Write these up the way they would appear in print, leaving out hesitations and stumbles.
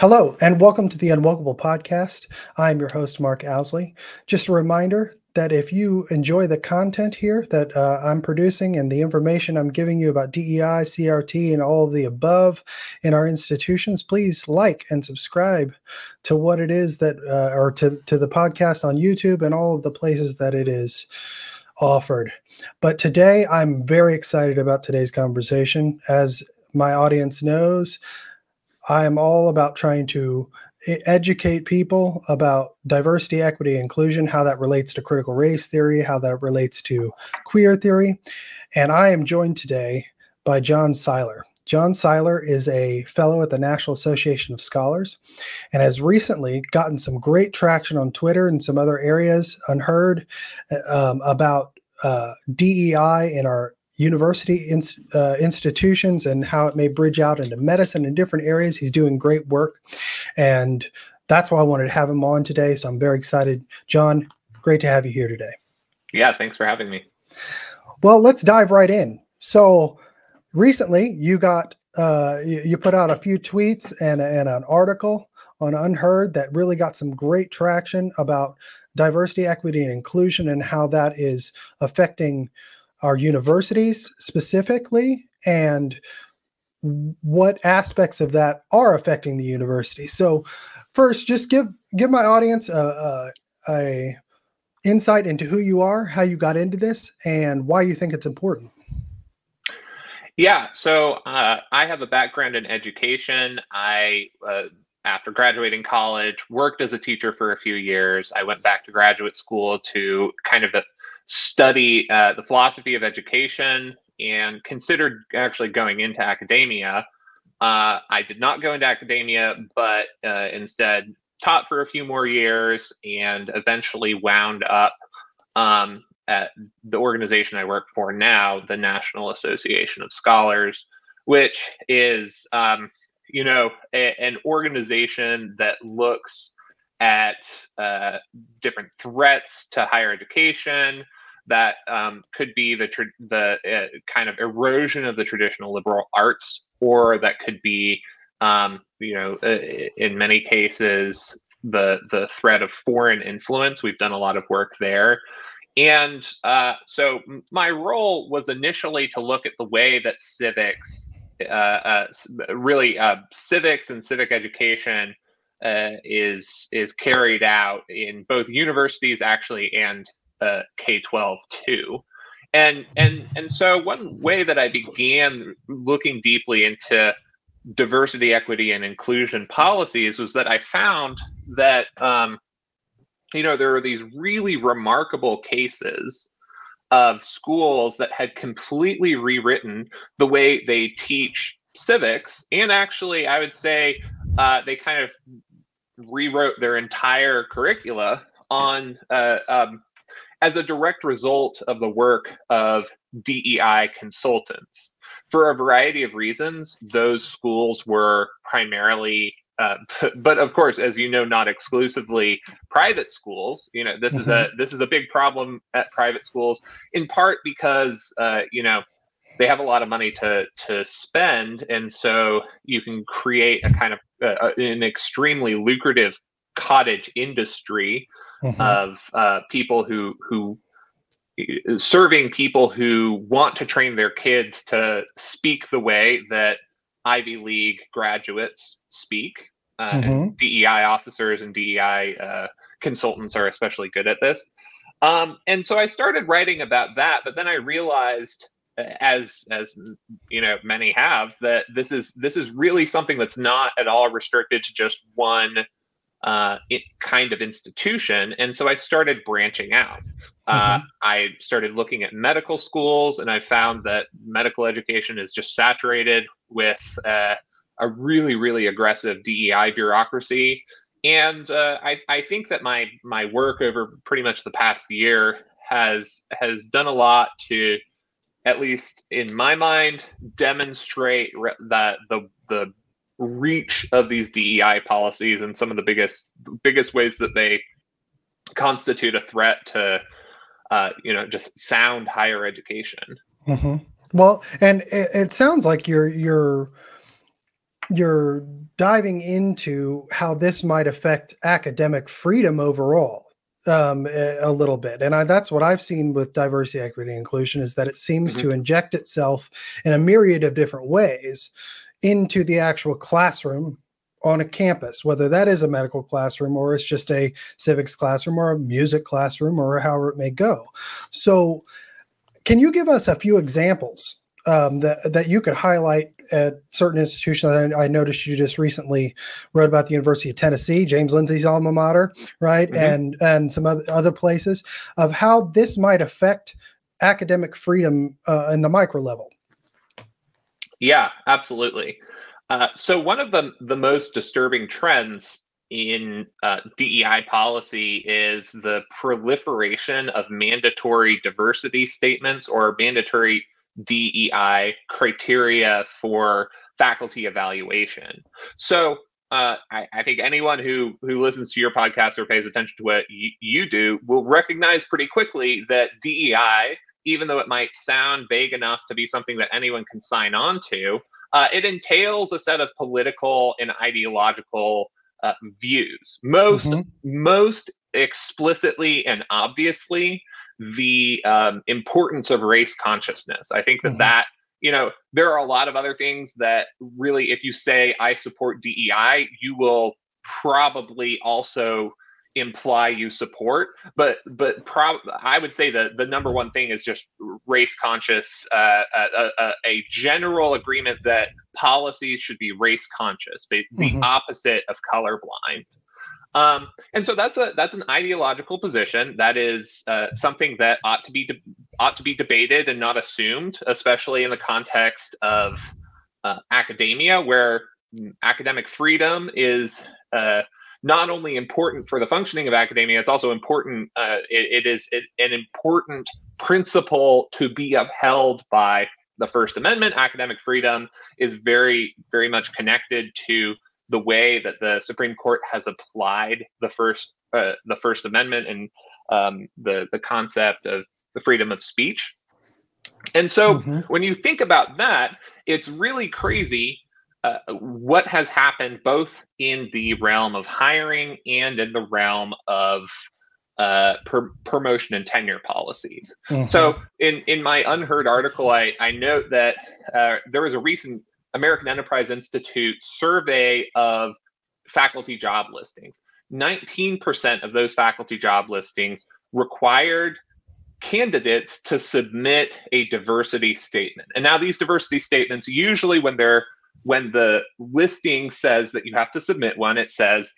Hello, and welcome to the UnWokable podcast. I'm your host, Mark Owsley. Just a reminder that if you enjoy the content here that I'm producing and the information I'm giving you about DEI, CRT, and all of the above in our institutions, please like and subscribe to what it is that, or to the podcast on YouTube and all of the places that it is offered. But today, I'm very excited about today's conversation. As my audience knows, I am all about trying to educate people about diversity, equity, inclusion, how that relates to critical race theory, how that relates to queer theory. And I am joined today by John Seiler. John Seiler is a fellow at the National Association of Scholars and has recently gotten some great traction on Twitter and some other areas, unheard, about DEI in our university institutions and how it may bridge out into medicine in different areas. He's doing great work, and that's why I wanted to have him on today. So I'm very excited. John, great to have you here today. Yeah, thanks for having me. Well, let's dive right in. So recently you got you put out a few tweets and an article on Unheard that really got some great traction about diversity, equity, and inclusion and how that is affecting our universities specifically, and what aspects of that are affecting the university. So first, just give my audience a insight into who you are, how you got into this, and why you think it's important. Yeah, so I have a background in education. I, after graduating college, worked as a teacher for a few years. I went back to graduate school to kind of study the philosophy of education and considered actually going into academia. I did not go into academia, but instead taught for a few more years and eventually wound up at the organization I work for now, the National Association of Scholars, which is, an organization that looks at different threats to higher education that could be the kind of erosion of the traditional liberal arts, or that could be, in many cases, the threat of foreign influence. We've done a lot of work there. And so my role was initially to look at the way that civics, civics and civic education is carried out in both universities actually and K-12 too. And so one way that I began looking deeply into diversity, equity, and inclusion policies was that I found that there are these really remarkable cases of schools that had completely rewritten the way they teach civics, and actually I would say they kind of rewrote their entire curricula on as a direct result of the work of DEI consultants. For a variety of reasons, those schools were primarily, but of course, as you know, not exclusively private schools. This is a big problem at private schools, in part because they have a lot of money to spend, and so you can create a kind of an extremely lucrative cottage industry of people who serving people who want to train their kids to speak the way that Ivy League graduates speak. And DEI officers and DEI consultants are especially good at this. And so I started writing about that, but then I realized, as many have, that this is really something that's not at all restricted to just one kind of institution. And so I started branching out. I started looking at medical schools, and I found that medical education is just saturated with a really, really aggressive DEI bureaucracy. And I think that my work over pretty much the past year has done a lot to, at least in my mind, demonstrate that the reach of these DEI policies and some of the biggest ways that they constitute a threat to just sound higher education. Well, and it sounds like you're you're diving into how this might affect academic freedom overall a little bit. And that's what I've seen with diversity, equity, and inclusion, is that it seems to inject itself in a myriad of different ways into the actual classroom on a campus, whether that is a medical classroom or it's just a civics classroom or a music classroom or however it may go. So can you give us a few examples that you could highlight at certain institutions? I noticed you just recently wrote about the University of Tennessee, James Lindsay's alma mater, right? And some other places, of how this might affect academic freedom in the micro level. Yeah, absolutely. So one of the most disturbing trends in DEI policy is the proliferation of mandatory diversity statements or mandatory DEI criteria for faculty evaluation. So I think anyone who listens to your podcast or pays attention to what you do will recognize pretty quickly that DEI, even though it might sound vague enough to be something that anyone can sign on to, it entails a set of political and ideological views. Most explicitly and obviously, the importance of race consciousness. I think that there are a lot of other things that really, if you say I support DEI, you will probably also imply you support, but I would say that the number one thing is just race conscious, a general agreement that policies should be race conscious, the opposite of colorblind. And so that's an ideological position that is something that ought to be debated and not assumed, especially in the context of academia, where academic freedom is not only important for the functioning of academia, it's also important. It is an important principle to be upheld by the First Amendment. Academic freedom is very, very much connected to the way that the Supreme Court has applied the First Amendment and the concept of the freedom of speech. And so when you think about that, it's really crazy what has happened both in the realm of hiring and in the realm of promotion and tenure policies. So in my Unheard article, I note that there was a recent American Enterprise Institute survey of faculty job listings. 19% of those faculty job listings required candidates to submit a diversity statement. And now these diversity statements, usually when the listing says that you have to submit one, it says,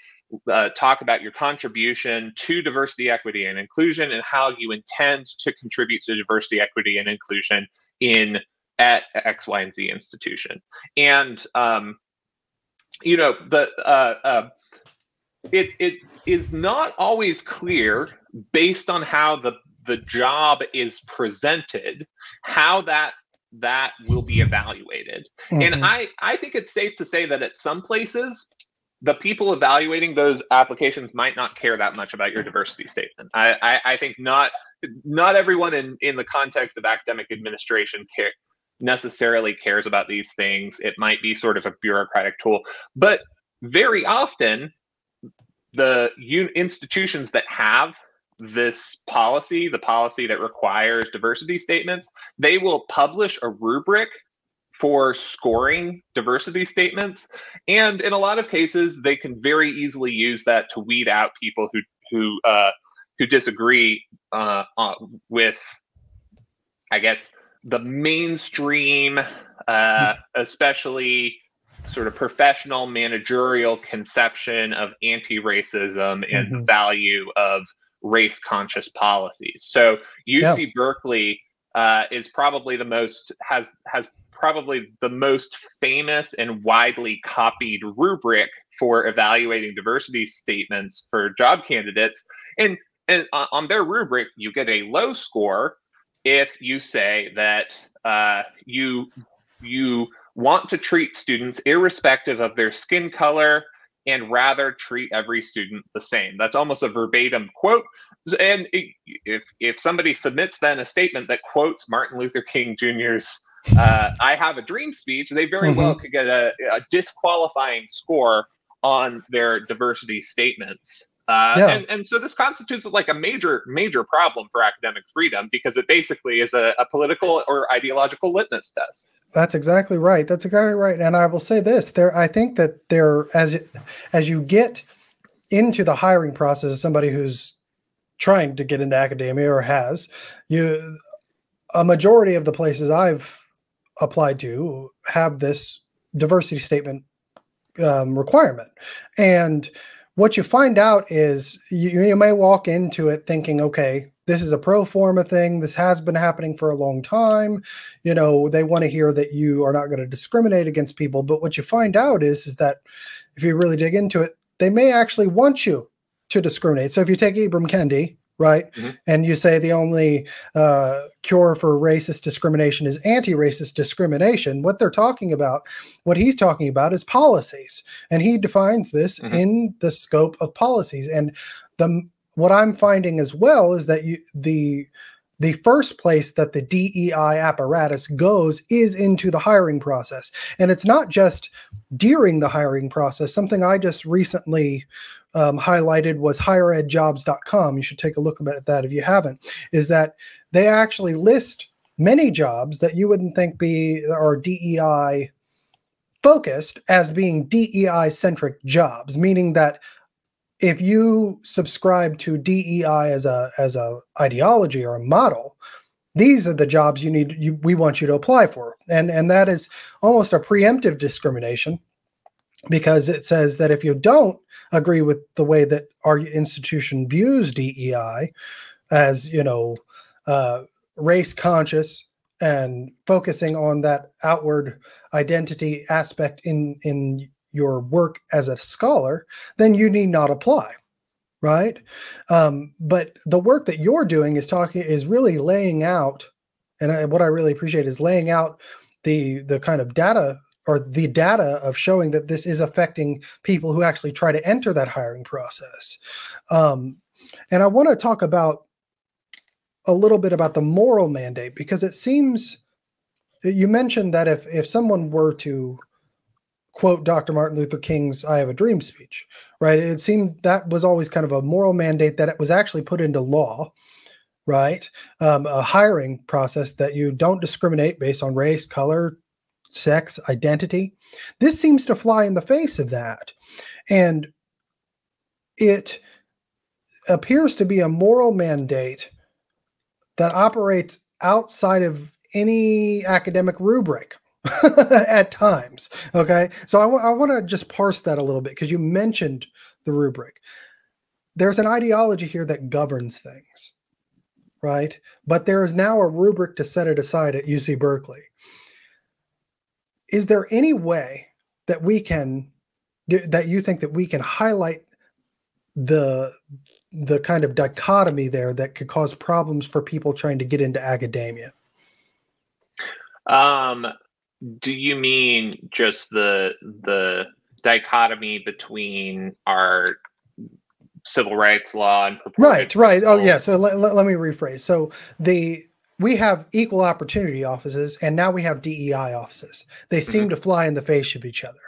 talk about your contribution to diversity, equity, and inclusion and how you intend to contribute to diversity, equity, and inclusion at X, Y, and Z institution. And, it is not always clear, based on how the job is presented, how that will be evaluated. And I think it's safe to say that at some places, the people evaluating those applications might not care that much about your diversity statement. I think not everyone in the context of academic administration necessarily cares about these things. It might be sort of a bureaucratic tool, but very often the institutions that have this policy, the policy that requires diversity statements, they will publish a rubric for scoring diversity statements. And in a lot of cases, they can very easily use that to weed out people who disagree with, I guess, the mainstream, especially sort of professional managerial conception of anti-racism and the value of race-conscious policies. So UC Berkeley is probably has probably the most famous and widely copied rubric for evaluating diversity statements for job candidates. And on their rubric, you get a low score if you say that you want to treat students irrespective of their skin color and rather treat every student the same. That's almost a verbatim quote. And if somebody submits then a statement that quotes Martin Luther King Jr.'s I have a dream speech, they very well could get a disqualifying score on their diversity statements. And so this constitutes like a major problem for academic freedom, because it basically is a political or ideological litmus test. That's exactly right. That's exactly right. And I will say this: I think that as you get into the hiring process as somebody who's trying to get into academia or a majority of the places I've applied to have this diversity statement requirement. And what you find out is you may walk into it thinking, okay, this is a pro forma thing. This has been happening for a long time. You know, they want to hear that you are not going to discriminate against people. But what you find out is that if you really dig into it, they may actually want you to discriminate. So if you take Ibram Kendi, right, and you say the only cure for racist discrimination is anti-racist discrimination, what he's talking about is policies. And he defines this in the scope of policies. And what I'm finding as well is that the first place that the DEI apparatus goes is into the hiring process. And it's not just during the hiring process. Something I just recently highlighted was higheredjobs.com. You should take a look at that if you haven't, is that they actually list many jobs that you wouldn't think are DEI focused as being DEI centric jobs, meaning that if you subscribe to DEI as a ideology or a model, these are the jobs we want you to apply for. And that is almost a preemptive discrimination, because it says that if you don't agree with the way that our institution views DEI as, race conscious and focusing on that outward identity aspect in your work as a scholar, then you need not apply, right? But the work that you're doing is really laying out, and what I really appreciate is laying out the kind of data, or the data of showing that this is affecting people who actually try to enter that hiring process. And I want to talk about a little bit about the moral mandate, because it seems you mentioned that if someone were to quote Dr. Martin Luther King's "I Have a Dream" speech, right? It seemed that was always kind of a moral mandate that it was actually put into law, right? A hiring process that you don't discriminate based on race, color, sex, identity. This seems to fly in the face of that. And it appears to be a moral mandate that operates outside of any academic rubric at times. Okay. So I want to just parse that a little bit, because you mentioned the rubric. There's an ideology here that governs things, right? But there is now a rubric to set it aside at UC Berkeley. Is there any way that you think that we can highlight the kind of dichotomy there that could cause problems for people trying to get into academia? Do you mean just the dichotomy between our civil rights law and right? Oh yeah. So let me rephrase. So we have equal opportunity offices, and now we have DEI offices. They seem to fly in the face of each other.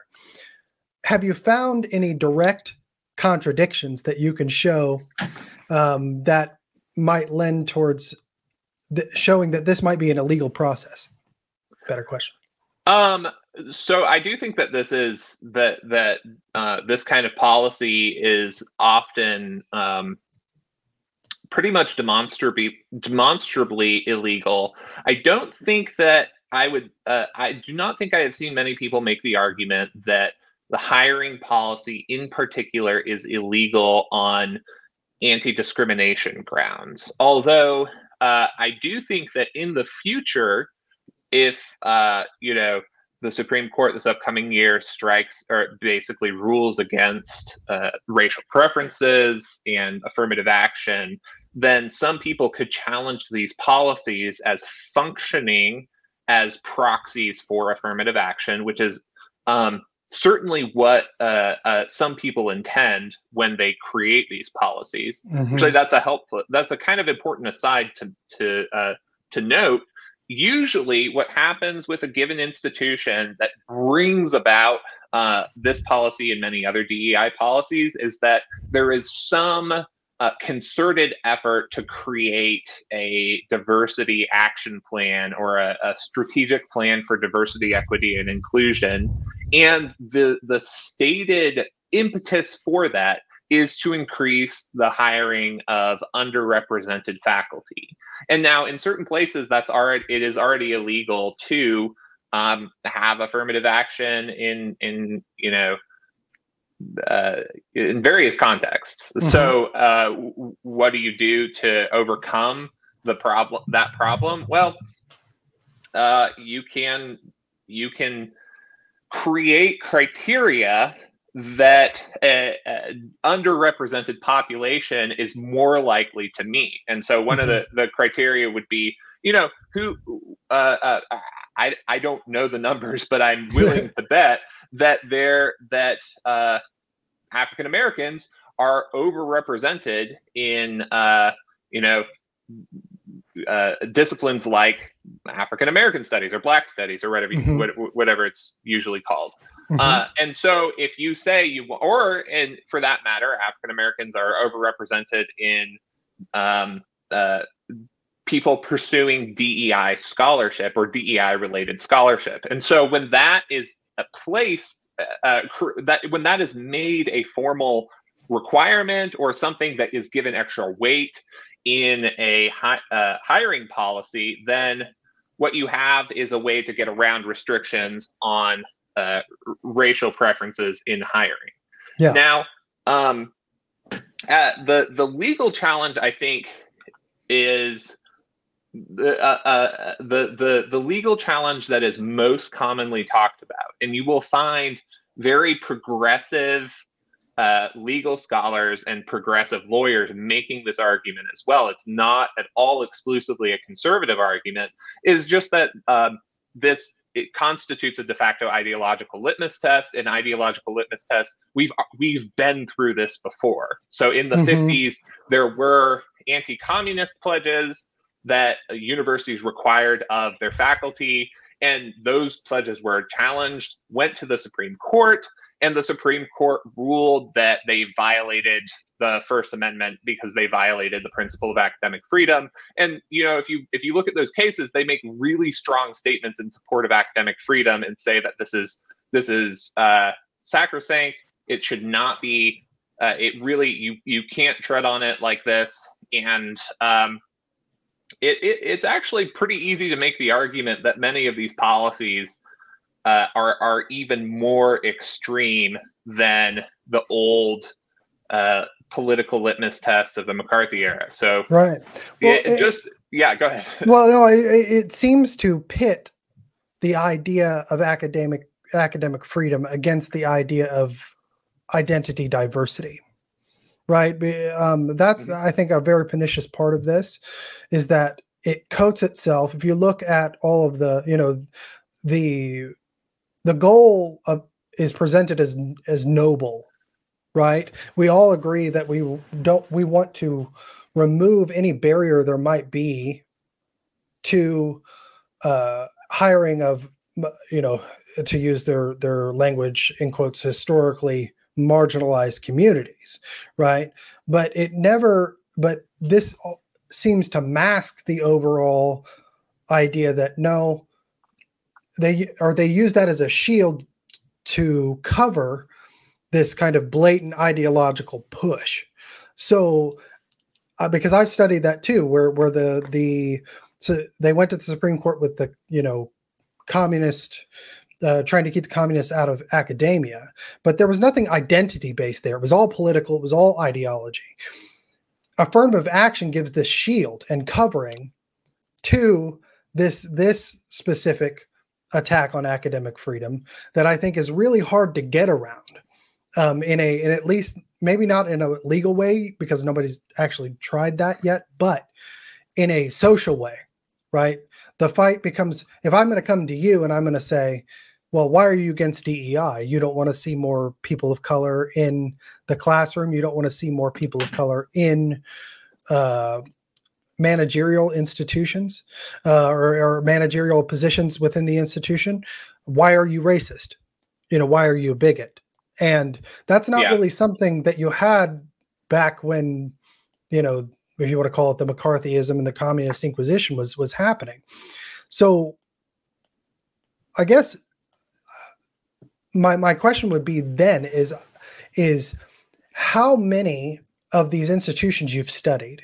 Have you found any direct contradictions that you can show that might lend towards showing that this might be an illegal process? Better question. So I do think that this is this kind of policy is often pretty much demonstrably illegal. I don't think that I do not think I have seen many people make the argument that the hiring policy in particular is illegal on anti-discrimination grounds. Although I do think that in the future, if the Supreme Court this upcoming year strikes or basically rules against racial preferences and affirmative action, then some people could challenge these policies as functioning as proxies for affirmative action, which is certainly what some people intend when they create these policies. Actually, that's a kind of important aside to note, usually what happens with a given institution that brings about this policy and many other DEI policies is that there is some concerted effort to create a diversity action plan or a strategic plan for diversity, equity, and inclusion. And the stated impetus for that is to increase the hiring of underrepresented faculty. And now in certain places it is already illegal to have affirmative action in various contexts. Mm-hmm. So what do you do to overcome that problem? Well, you can create criteria that underrepresented population is more likely to meet. And so one of the criteria would be, who I don't know the numbers, but I'm willing to bet that African Americans are overrepresented in disciplines like African American studies or Black studies or whatever it's usually called. And so if you say and for that matter, African Americans are overrepresented in people pursuing DEI scholarship or DEI related scholarship. And so when that is placed, when that is made a formal requirement or something that is given extra weight in a hiring policy, then what you have is a way to get around restrictions on racial preferences in hiring. Yeah. Now, the legal challenge, I think, is the legal challenge that is most commonly talked about, and you will find very progressive legal scholars and progressive lawyers making this argument as well. It's not at all exclusively a conservative argument. Is just that it constitutes a de facto ideological litmus test. An ideological litmus test, we've been through this before. So in the 50s, there were anti-communist pledges that universities required of their faculty, and those pledges were challenged, went to the Supreme Court, and the Supreme Court ruled that they violated the First Amendment because they violated the principle of academic freedom. And if you look at those cases, they make really strong statements in support of academic freedom and say that this is sacrosanct. It should not be. It really you can't tread on it like this. And it's actually pretty easy to make the argument that many of these policies are even more extreme than the old political litmus tests of the McCarthy era. So right. Well, go ahead. Well, no, it seems to pit the idea of academic freedom against the idea of identity diversity. Right. That's, I think, a very pernicious part of this is that it coats itself. If you look at all of the goal is presented as noble, right? We all agree that we want to remove any barrier there might be to hiring of, to use their language in quotes, historically marginalized communities, right? But this seems to mask the overall idea that no, they use that as a shield to cover this kind of blatant ideological push. So because I've studied that too, where so they went to the Supreme Court with the communist trying to keep the communists out of academia, but there was nothing identity based there. It was all political. It was all ideology. Affirmative action gives this shield and covering to this specific attack on academic freedom that I think is really hard to get around in at least maybe not in a legal way because nobody's actually tried that yet, but in a social way, right? The fight becomes, if I'm going to come to you and I'm going to say, well, why are you against DEI? You don't want to see more people of color in the classroom. You don't want to see more people of color in managerial institutions or managerial positions within the institution, why are you racist? Why are you a bigot? And that's not really something that you had back when, if you want to call it the McCarthyism and the Communist Inquisition was happening. So I guess my question would be then is how many of these institutions you've studied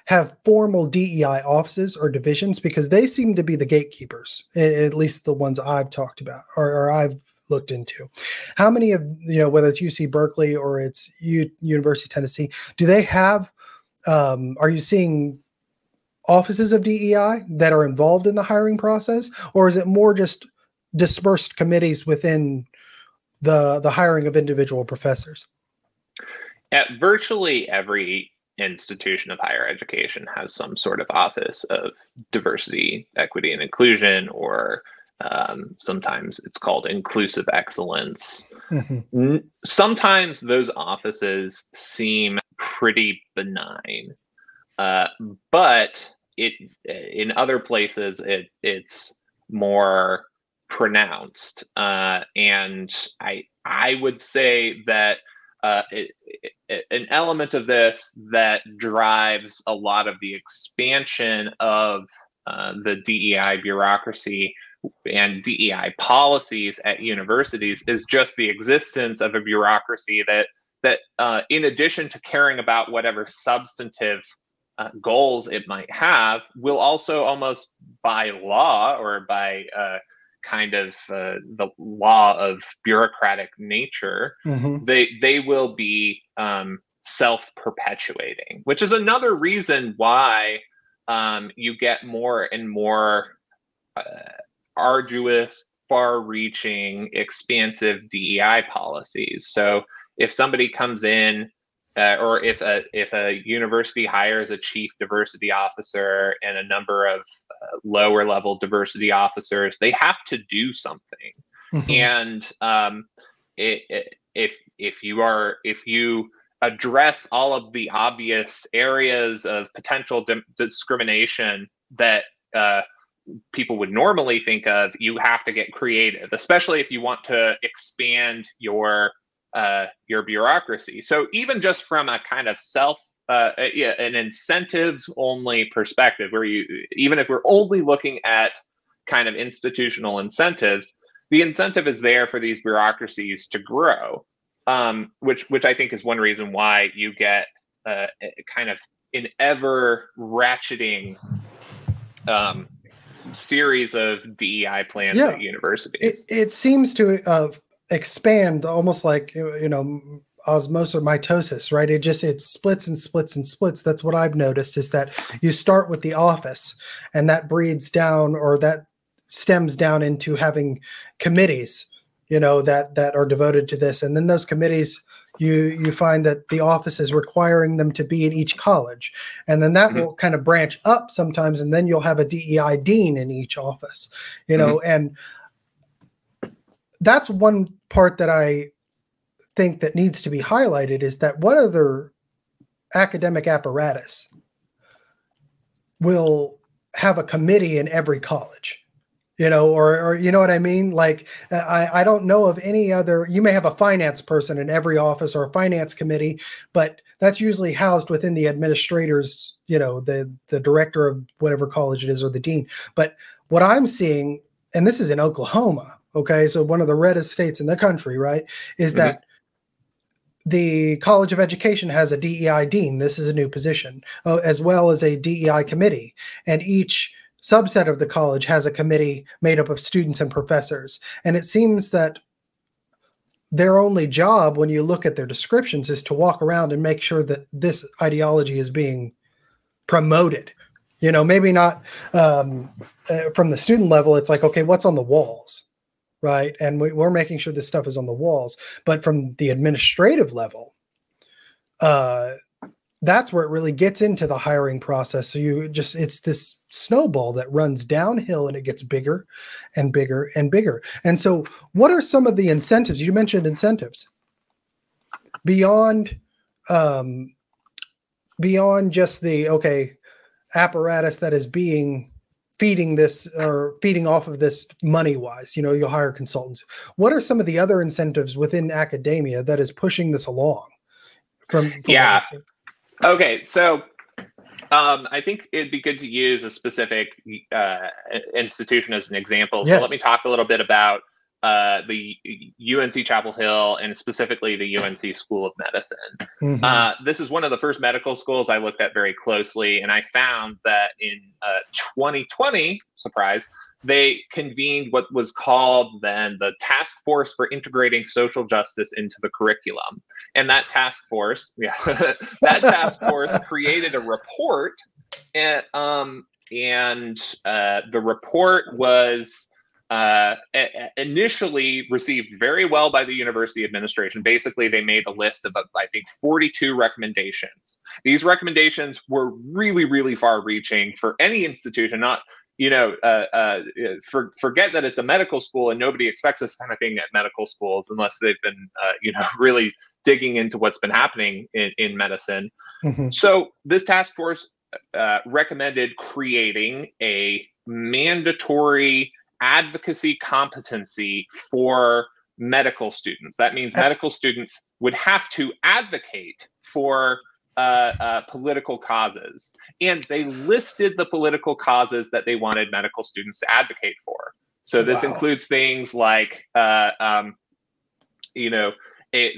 have formal DEI offices or divisions? Because they seem to be the gatekeepers, at least the ones I've talked about or I've looked into. How many of, whether it's UC Berkeley or it's University of Tennessee, do they have, are you seeing offices of DEI that are involved in the hiring process? Or is it more just dispersed committees within the hiring of individual professors? At virtually every institution of higher education has some sort of office of diversity, equity, and inclusion, or sometimes it's called inclusive excellence. Mm-hmm. Sometimes those offices seem pretty benign, but in other places it's more pronounced. And I would say that an element of this that drives a lot of the expansion of the DEI bureaucracy and DEI policies at universities is just the existence of a bureaucracy that in addition to caring about whatever substantive goals it might have, will also almost by law or by kind of the law of bureaucratic nature, mm-hmm. they will be self-perpetuating, which is another reason why you get more and more arduous, far-reaching, expansive DEI policies. So if somebody comes in, or if a university hires a chief diversity officer and a number of lower level diversity officers, they have to do something. Mm-hmm. And if you address all of the obvious areas of potential discrimination that people would normally think of, you have to get creative, especially if you want to expand your bureaucracy. So even just from a kind of an incentives only perspective, where even if we're only looking at kind of institutional incentives, the incentive is there for these bureaucracies to grow, which I think is one reason why you get kind of an ever ratcheting series of DEI plans at universities. It seems to expand almost like osmosis or mitosis, right? It splits and splits and splits. That's what I've noticed, is that you start with the office and that breeds down, or that stems down into having committees, that are devoted to this. And then those committees, you find that the office is requiring them to be in each college. And then that mm-hmm. will kind of branch up sometimes. And then you'll have a DEI dean in each office, mm-hmm. and that's one part that I think that needs to be highlighted, is that what other academic apparatus will have a committee in every college, or you know what I mean? Like, I don't know of any other. You may have a finance person in every office or a finance committee, but that's usually housed within the administrators, the director of whatever college it is, or the dean. But what I'm seeing, and this is in Oklahoma, okay, so one of the reddest states in the country, right, is mm-hmm. that the College of Education has a DEI dean. This is a new position, as well as a DEI committee. And each subset of the college has a committee made up of students and professors. And it seems that their only job, when you look at their descriptions, is to walk around and make sure that this ideology is being promoted. Maybe not from the student level. It's like, okay, what's on the walls? Right. And we're making sure this stuff is on the walls. But from the administrative level, that's where it really gets into the hiring process. So it's this snowball that runs downhill, and it gets bigger and bigger and bigger. And so what are some of the incentives? You mentioned incentives beyond just the, okay, apparatus that is being feeding this or feeding off of this money wise. You'll hire consultants. What are some of the other incentives within academia that is pushing this along from yeah. Okay. So I think it'd be good to use a specific institution as an example. So let me talk a little bit about the UNC Chapel Hill and specifically the UNC School of Medicine. This is one of the first medical schools I looked at very closely, and I found that in 2020, surprise, they convened what was called then the Task Force for Integrating Social Justice into the Curriculum. And that task force, created a report, and the report was initially received very well by the university administration. Basically, they made a list of, I think, 42 recommendations. These recommendations were really, really far-reaching for any institution, not forget that it's a medical school and nobody expects this kind of thing at medical schools unless they've been, really digging into what's been happening in medicine. So this task force recommended creating a mandatory advocacy competency for medical students. That means medical students would have to advocate for political causes, and they listed the political causes that they wanted medical students to advocate for. So this includes things like,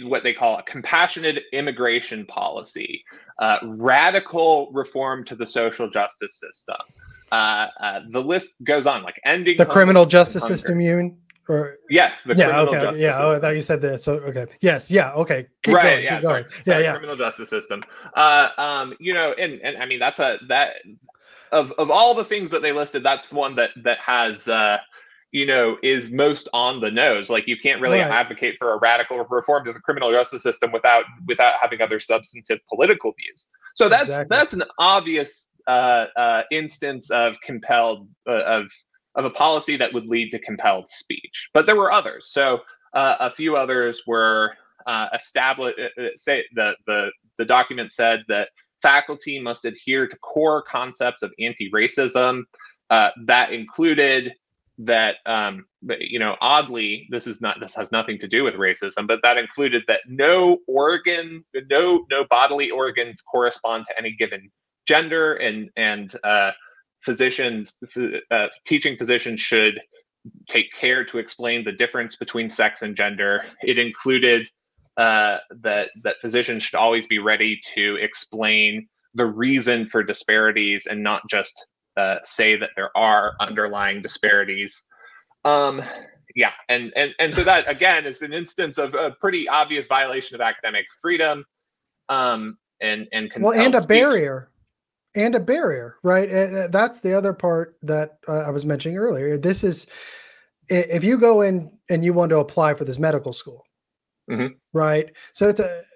what they call a compassionate immigration policy, radical reform to the social justice system. The list goes on, like ending the criminal justice system. You mean? Or yes, the criminal justice system. I thought you said that. So okay, yes, okay, keep right, going, keep going. Criminal justice system. And I mean that of all the things that they listed, that's one that has is most on the nose. Like, you can't really advocate for a radical reform to the criminal justice system without having other substantive political views. So that's an obvious instance of compelled of a policy that would lead to compelled speech. But there were others. So a few others were established. Say the document said that faculty must adhere to core concepts of anti-racism. That included that, oddly, this has nothing to do with racism, but that included that no bodily organs correspond to any given gender, and teaching physicians should take care to explain the difference between sex and gender. It included that physicians should always be ready to explain the reason for disparities and not just say that there are underlying disparities. And so that, again, is an instance of a pretty obvious violation of academic freedom, and a barrier. And a barrier, right? That's the other part that I was mentioning earlier. This is, if you go in and you want to apply for this medical school, right? So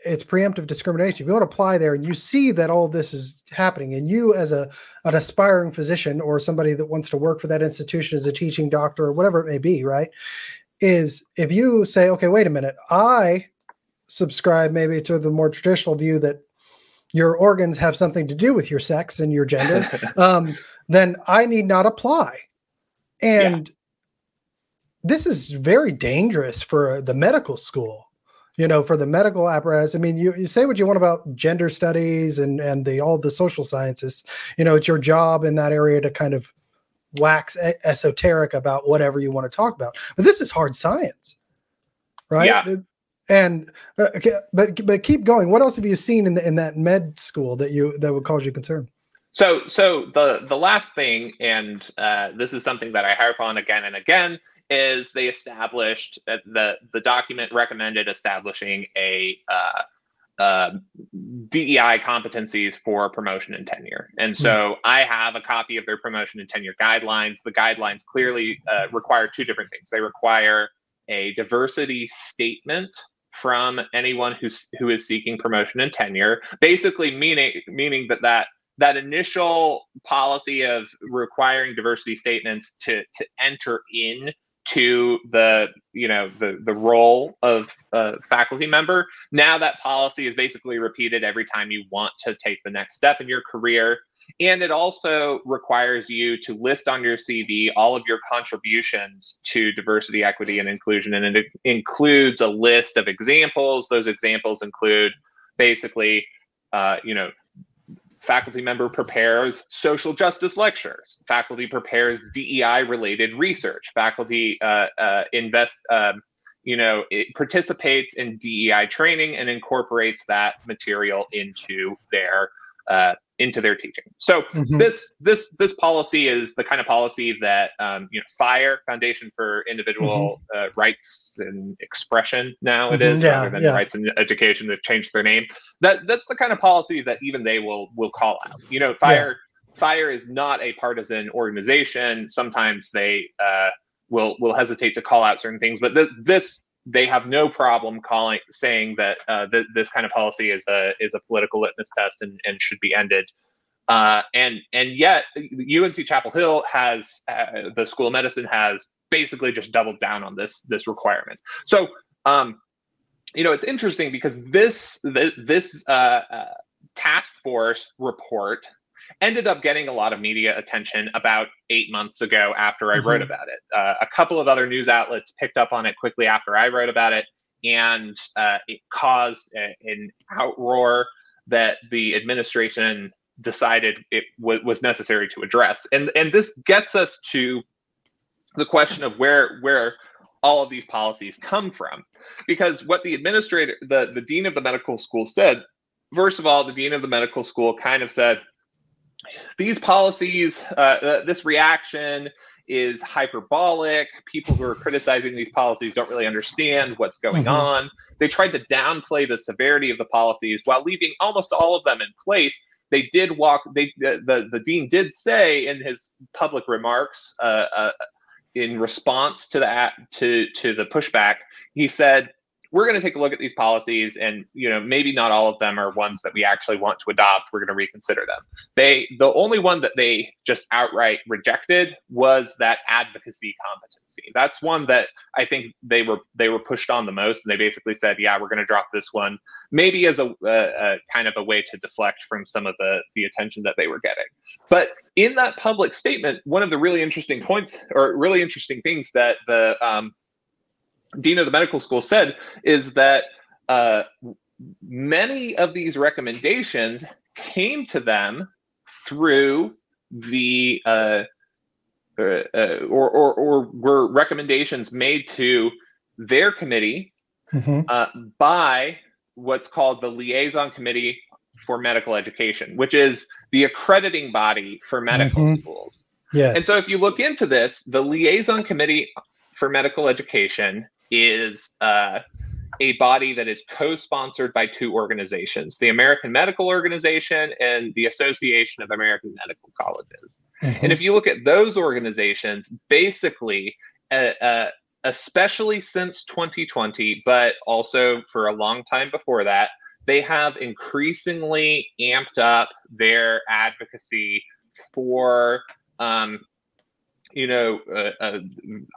it's preemptive discrimination. If you want to apply there and you see that all this is happening, and you as an aspiring physician or somebody that wants to work for that institution as a teaching doctor or whatever it may be, right? Is if you say, okay, wait a minute, I subscribe maybe to the more traditional view that your organs have something to do with your sex and your gender, then I need not apply. And this is very dangerous for the medical school, for the medical apparatus. I mean, you say what you want about gender studies and all the social sciences, it's your job in that area to kind of wax esoteric about whatever you want to talk about. But this is hard science, right? Yeah. And but keep going. What else have you seen in that med school that would cause you concern? So the last thing, and this is something that I harp on again and again, is they established the document recommended establishing a DEI competencies for promotion and tenure. And so I have a copy of their promotion and tenure guidelines. The guidelines clearly require two different things. They require a diversity statement from anyone who is seeking promotion and tenure, basically meaning that initial policy of requiring diversity statements to enter in to the the role of faculty member. Now that policy is basically repeated every time you want to take the next step in your career. And it also requires you to list on your CV all of your contributions to diversity, equity, and inclusion. And it includes a list of examples. Those examples include basically, faculty member prepares social justice lectures. Faculty prepares DEI related research. Faculty participates in DEI training and incorporates that material into their teaching. So this policy is the kind of policy that FIRE, Foundation for Individual Rights and Expression, now it is, rather than Rights and Education, that changed their name. That's the kind of policy that even they will call out. FIRE is not a partisan organization. Sometimes they will hesitate to call out certain things, but they have no problem saying that this kind of policy is a political litmus test and should be ended. And yet UNC Chapel Hill has the School of Medicine has basically just doubled down on this requirement. So it's interesting because this task force report ended up getting a lot of media attention about 8 months ago after I wrote about it. A couple of other news outlets picked up on it quickly after I wrote about it, and it caused an outroar that the administration decided it was necessary to address. And this gets us to the question of where all of these policies come from. Because what the administrator, the dean of the medical school said, first of all, the dean of the medical school kind of said, these policies, this reaction is hyperbolic. People who are criticizing these policies don't really understand what's going on. They tried to downplay the severity of the policies while leaving almost all of them in place. They did the dean did say in his public remarks in response to the pushback, he said, we're going to take a look at these policies, and maybe not all of them are ones that we actually want to adopt. We're going to reconsider them. The only one that they just outright rejected was that advocacy competency. That's one that I think they were pushed on the most, and they basically said, yeah, we're going to drop this one, maybe as a kind of a way to deflect from some of the attention that they were getting. But in that public statement, one of the really interesting points, or really interesting things that the dean of the medical school said, is that many of these recommendations came to them through the or were recommendations made to their committee by what's called the Liaison Committee for Medical Education, which is the accrediting body for medical schools. Yes. And so if you look into this, the Liaison Committee for Medical Education is a body that is co-sponsored by two organizations, the American Medical Organization and the Association of American Medical Colleges. And if you look at those organizations, basically, especially since 2020, but also for a long time before that, they have increasingly amped up their advocacy for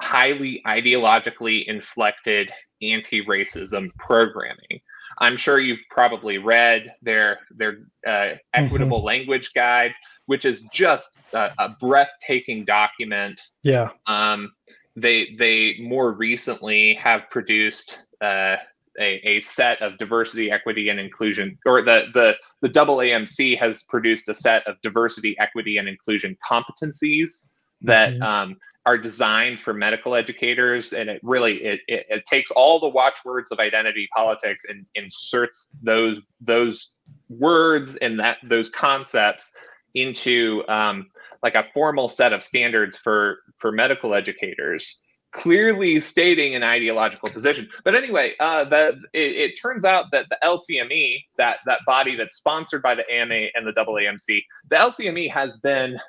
highly ideologically inflected anti-racism programming. I'm sure you've probably read their equitable language guide, which is just a breathtaking document. Yeah. They more recently have produced a set of diversity, equity, and inclusion, or the AAMC has produced a set of diversity, equity, and inclusion competencies that are designed for medical educators, and it really it takes all the watchwords of identity politics and inserts those words and those concepts into like a formal set of standards for medical educators, clearly stating an ideological position. But anyway, it turns out that the LCME, that body that's sponsored by the AMA and the AAMC, the LCME has been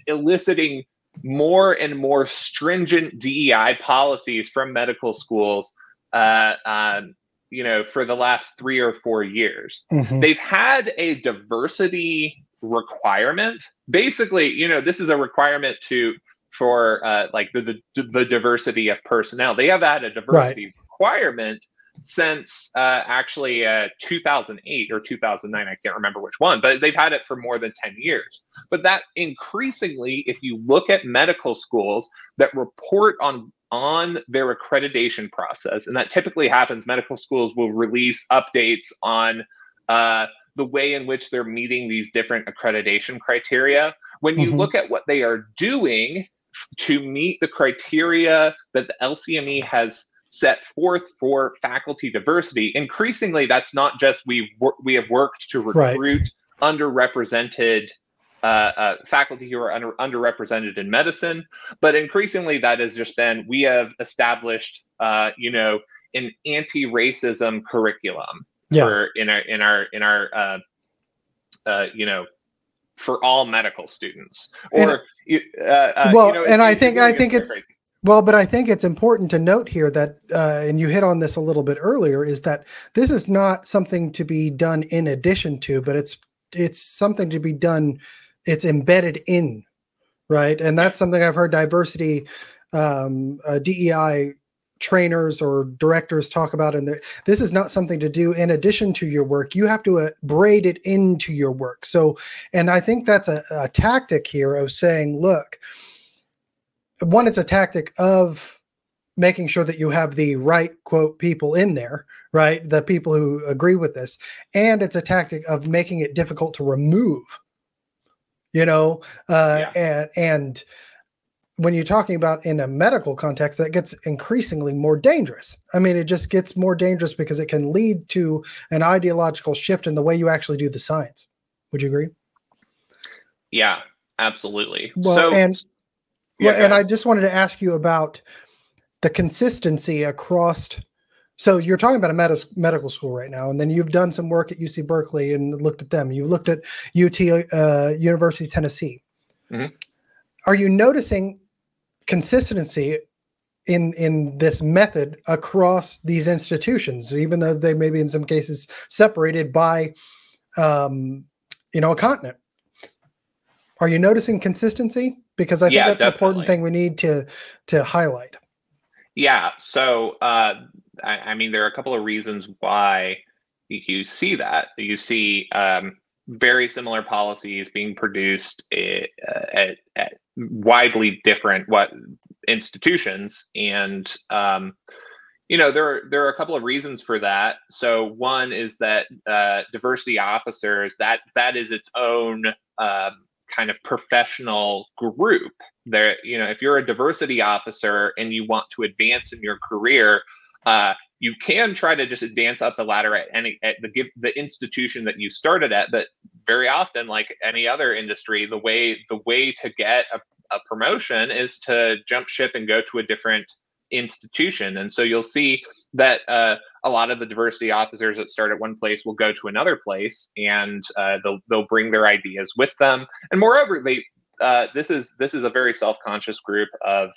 eliciting more and more stringent DEI policies from medical schools, for the last 3 or 4 years. They've had a diversity requirement. Basically, this is a requirement to for like the diversity of personnel. They have had a diversity requirement since actually 2008 or 2009. I can't remember which one, but they've had it for more than 10 years. But that increasingly, if you look at medical schools that report on their accreditation process, and that typically happens, medical schools will release updates on the way in which they're meeting these different accreditation criteria. When you look at what they are doing to meet the criteria that the LCME has set forth for faculty diversity, increasingly that's not just we have worked to recruit underrepresented faculty who are underrepresented in medicine, but increasingly that has just been, we have established an anti-racism curriculum for in our for all medical students. Or I think it's crazy. Well, but I think it's important to note here that, and you hit on this a little bit earlier, is that this is not something to be done in addition to, but it's something to be done, it's embedded in, right? And that's something I've heard diversity, DEI trainers or directors talk about. And this is not something to do in addition to your work. You have to braid it into your work. So, and I think that's a tactic here of saying, look, one, it's a tactic of making sure that you have the right, quote, people in there, right? The people who agree with this. And it's a tactic of making it difficult to remove, and when you're talking about in a medical context, that gets increasingly more dangerous. I mean, it just gets more dangerous because it can lead to an ideological shift in the way you actually do the science. Would you agree? Yeah, absolutely. Well, and I just wanted to ask you about the consistency across. So you're talking about a medical school right now, and then you've done some work at UC Berkeley and looked at them. You've looked at University of Tennessee. Are you noticing consistency in this method across these institutions, even though they may be in some cases separated by, a continent? Are you noticing consistency? Because I think that's an important thing we need to highlight. Yeah. So, I mean, there are a couple of reasons why you see that. You see very similar policies being produced at widely different institutions, and there are a couple of reasons for that. So one is that diversity officers, that is its own kind of professional group. There, if you're a diversity officer and you want to advance in your career, you can try to just advance up the ladder at the institution that you started at, but very often, like any other industry, the way to get a promotion is to jump ship and go to a different institution. And so you'll see that a lot of the diversity officers that start at one place will go to another place, and they'll bring their ideas with them. And moreover, this is a very self-conscious group of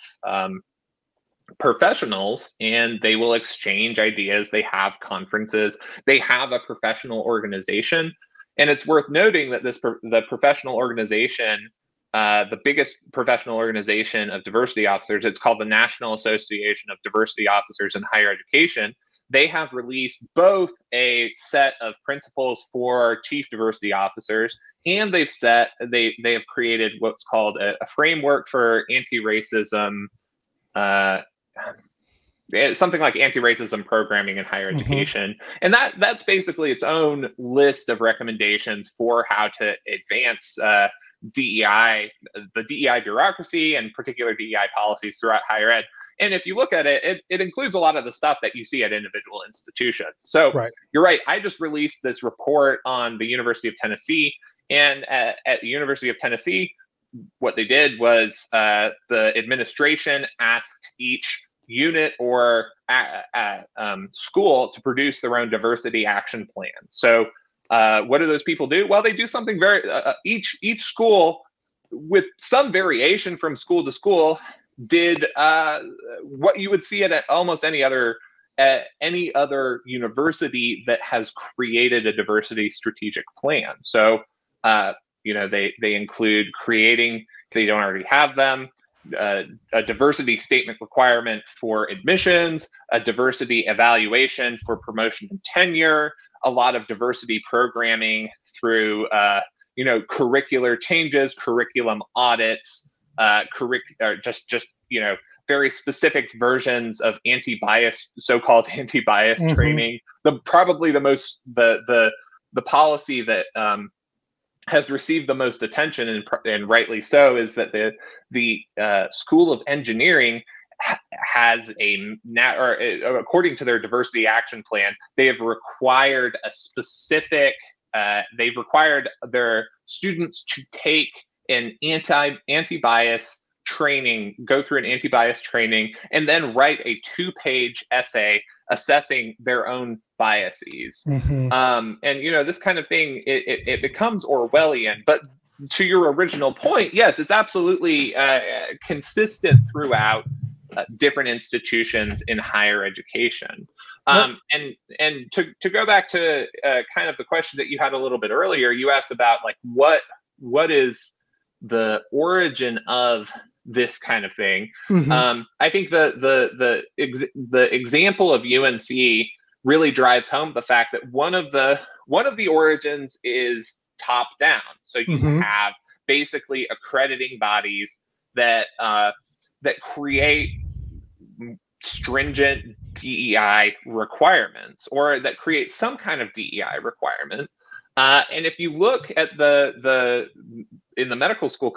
professionals, and they will exchange ideas. They have conferences. They have a professional organization, and it's worth noting that the professional organization, the biggest professional organization of diversity officers, it's called the National Association of Diversity Officers in Higher Education. They have released both a set of principles for chief diversity officers, and they have created what's called a framework for anti-racism, something like anti-racism programming in higher education. And that's basically its own list of recommendations for how to advance DEI, the DEI bureaucracy, and particular DEI policies throughout higher ed. And if you look at it, it includes a lot of the stuff that you see at individual institutions. So You're right. I just released this report on the University of Tennessee, and at the University of Tennessee, what they did was the administration asked each unit or school to produce their own diversity action plan. So what do those people do? Well, they do something very, each school, with some variation from school to school, did what you would see at almost any other university that has created a diversity strategic plan. So they include creating, if they don't already have them, a diversity statement requirement for admissions, a diversity evaluation for promotion and tenure, a lot of diversity programming through curricular changes, curriculum audits, very specific versions of anti-bias, so-called anti-bias training. Probably the policy that has received the most attention, and rightly so, is that the School of Engineering has according to their diversity action plan, they have required a specific. They've required their students to take an anti-bias training, go through an anti-bias training, and then write a 2-page essay assessing their own biases. And this kind of thing, it becomes Orwellian. But to your original point, yes, it's absolutely consistent throughout different institutions in higher education. And to go back to kind of the question that you had a little bit earlier, you asked about like what is the origin of this kind of thing. I think the example of UNC really drives home the fact that one of the origins is top down. So you have basically accrediting bodies that create stringent DEI requirements, or that create some kind of DEI requirement. And if you look at in the medical school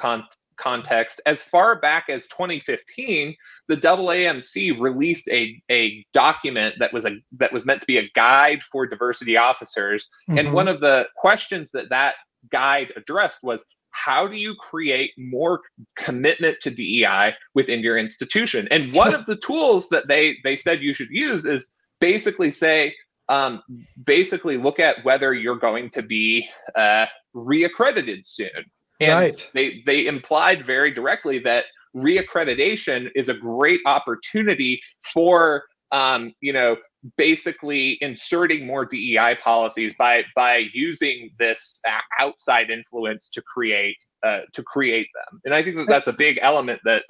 context, as far back as 2015, the AAMC released a document that was meant to be a guide for diversity officers. And one of the questions that guide addressed was, how do you create more commitment to DEI within your institution? And one of the tools that they said you should use is basically look at whether you're going to be reaccredited soon. And they implied very directly that reaccreditation is a great opportunity for basically inserting more DEI policies by using this outside influence to create them. And I think that's a big element that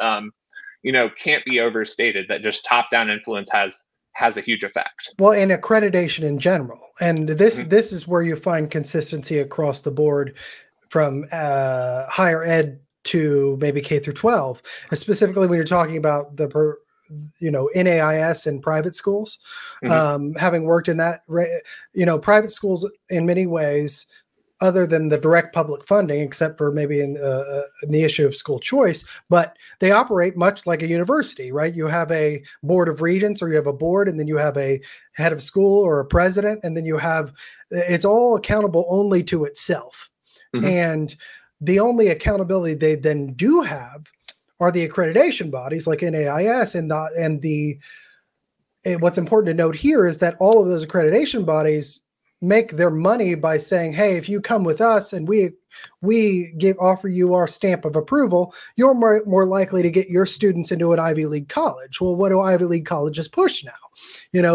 can't be overstated, that just top-down influence has a huge effect. Well, and accreditation in general. And this is where you find consistency across the board, from higher ed to maybe K through 12, and specifically when you're talking about NAIS and private schools. Having worked in that, private schools in many ways, other than the direct public funding, except for maybe in the issue of school choice, but they operate much like a university, right? You have a board of regents, or you have a board, and then you have a head of school or a president, and then it's all accountable only to itself. And the only accountability they then do have are the accreditation bodies like NAIS, and what's important to note here is that all of those accreditation bodies make their money by saying, hey, if you come with us and we offer you our stamp of approval, you're more likely to get your students into an Ivy League college. Well, what do Ivy League colleges push now?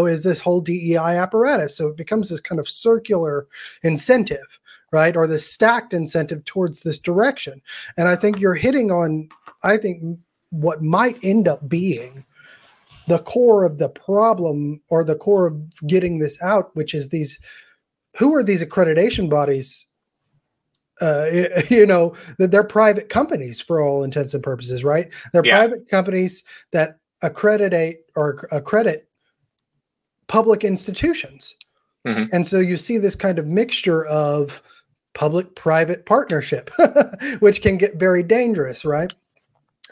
Is this whole DEI apparatus. So it becomes this kind of circular incentive, right? Or this stacked incentive towards this direction. And I think you're hitting on, what might end up being the core of the problem, or the core of getting this out, which is who are these accreditation bodies? That they're private companies for all intents and purposes, right? They're private companies that accredit public institutions. And so you see this kind of mixture of public-private partnership, which can get very dangerous, right?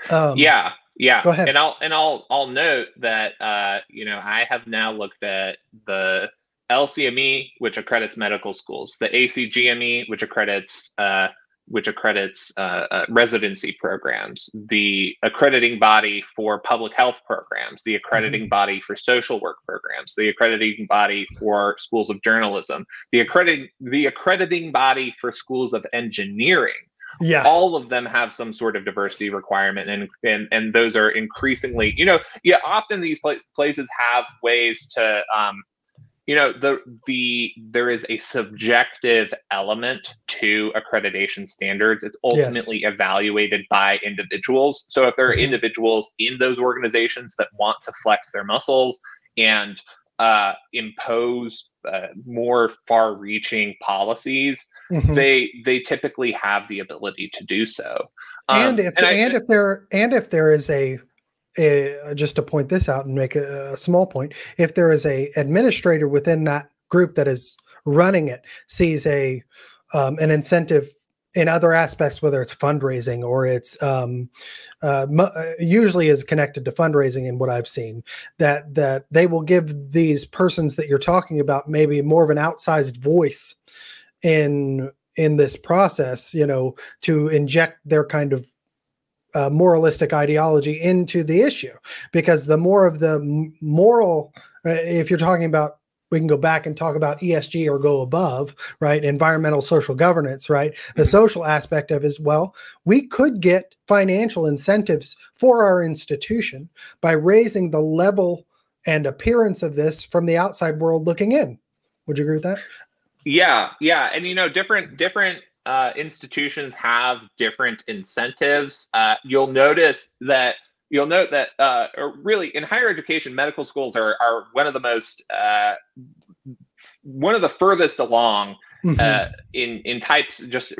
Go ahead. And I'll note that I have now looked at the LCME, which accredits medical schools, the ACGME, which accredits residency programs, the accrediting body for public health programs, the accrediting body for social work programs, the accrediting body for schools of journalism, the accrediting body for schools of engineering. All of them have some sort of diversity requirement, and those are increasingly, often these places have ways to there is a subjective element to accreditation standards. It's ultimately evaluated by individuals. So if there are individuals in those organizations that want to flex their muscles and impose more far-reaching policies, they typically have the ability to do so. And if there is just to point this out and make a small point, if there is a administrator within that group that is running it, sees an incentive in other aspects, whether it's fundraising or it's usually is connected to fundraising in what I've seen, that they will give these persons that you're talking about maybe more of an outsized voice in this process, to inject their kind of moralistic ideology into the issue. Because the more of the moral, if you're talking about, we can go back and talk about ESG or go above, right? Environmental social governance, right? The social aspect of it is, well, we could get financial incentives for our institution by raising the level and appearance of this from the outside world looking in. Would you agree with that? Yeah. And, different institutions have different incentives. You'll note that really in higher education, medical schools are one of the most one of the furthest along in types, just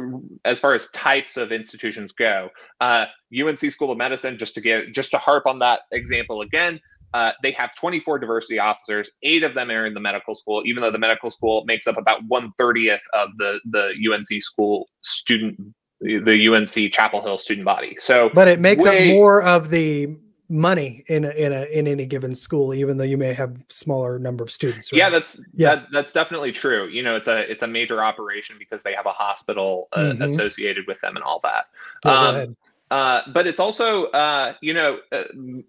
as far as types of institutions go. UNC School of Medicine, just to harp on that example again, they have 24 diversity officers. 8 of them are in the medical school, even though the medical school makes up about 1/30 of the UNC school the UNC Chapel Hill student body. So, but it makes up more of the money in any given school, even though you may have smaller number of students. Right? Yeah, that's definitely true. It's a major operation because they have a hospital associated with them and all that. Go ahead. But it's also,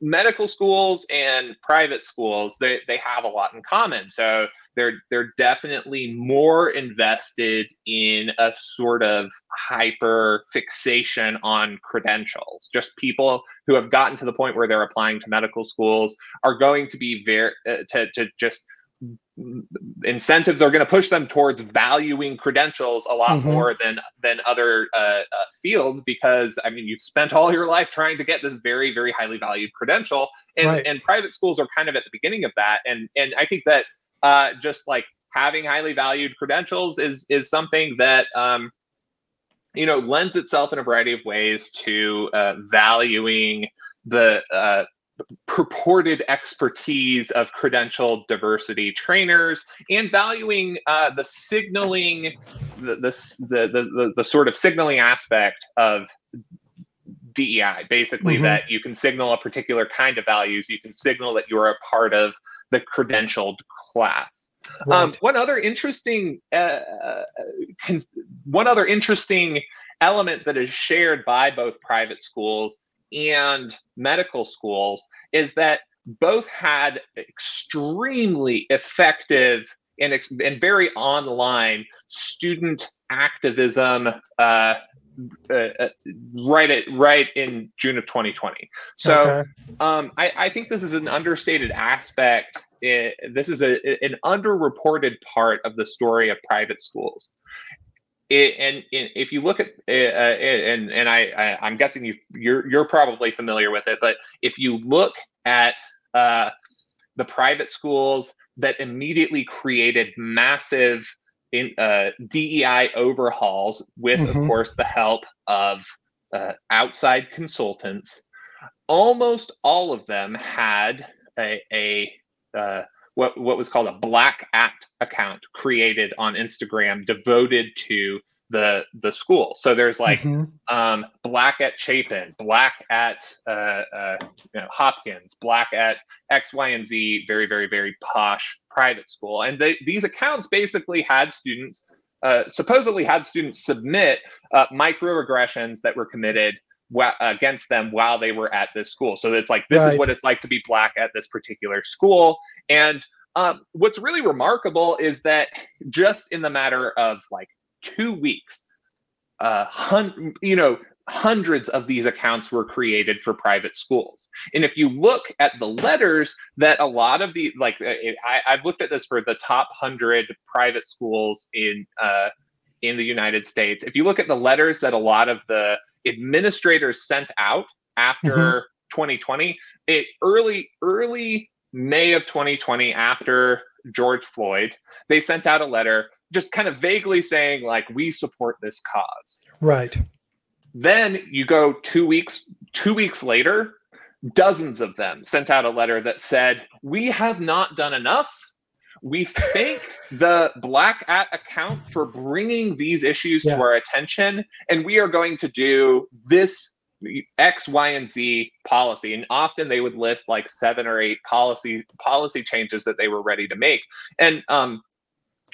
medical schools and private schools, they have a lot in common. So they're definitely more invested in a sort of hyper fixation on credentials. Just people who have gotten to the point where they're applying to medical schools are going to be incentives are going to push them towards valuing credentials a lot more than other fields, because you've spent all your life trying to get this very, very highly valued credential, and private schools are kind of at the beginning of that. And I think that just like having highly valued credentials is something that lends itself in a variety of ways to valuing the purported expertise of credentialed diversity trainers, and valuing the signaling, the sort of signaling aspect of DEI, basically that you can signal a particular kind of values, you can signal that you're a part of the credentialed class. Right. One other interesting element that is shared by both private schools and medical schools is that both had extremely effective and very online student activism right in June of 2020. So I think this is an understated aspect. This is an underreported part of the story of private schools. And if you look at I'm guessing you're probably familiar with it, but if you look at the private schools that immediately created massive DEI overhauls with, of course, the help of outside consultants, almost all of them had what was called a Black At account created on Instagram devoted to the school. So there's like Black at Chapin, Black at Hopkins, Black at X, Y, and Z, very, very, very posh private school. And these accounts basically had students, supposedly had students submit microaggressions that were committed against them while they were at this school. So it's like, this is what it's like to be Black at this particular school. And what's really remarkable is that just in the matter of like 2 weeks, hundreds of these accounts were created for private schools. And if you look at the letters that a lot of the, like, I've looked at this for the top 100 private schools in the United States. If you look at the letters that a lot of the administrators sent out after 2020, early May of 2020, after George Floyd, they sent out a letter just kind of vaguely saying, like, we support this cause. Right. Then you go 2 weeks later, dozens of them sent out a letter that said, we have not done enough. We thank the Black At account for bringing these issues to our attention, and we are going to do this X, Y, and Z policy. And often they would list like 7 or 8 policy changes that they were ready to make. And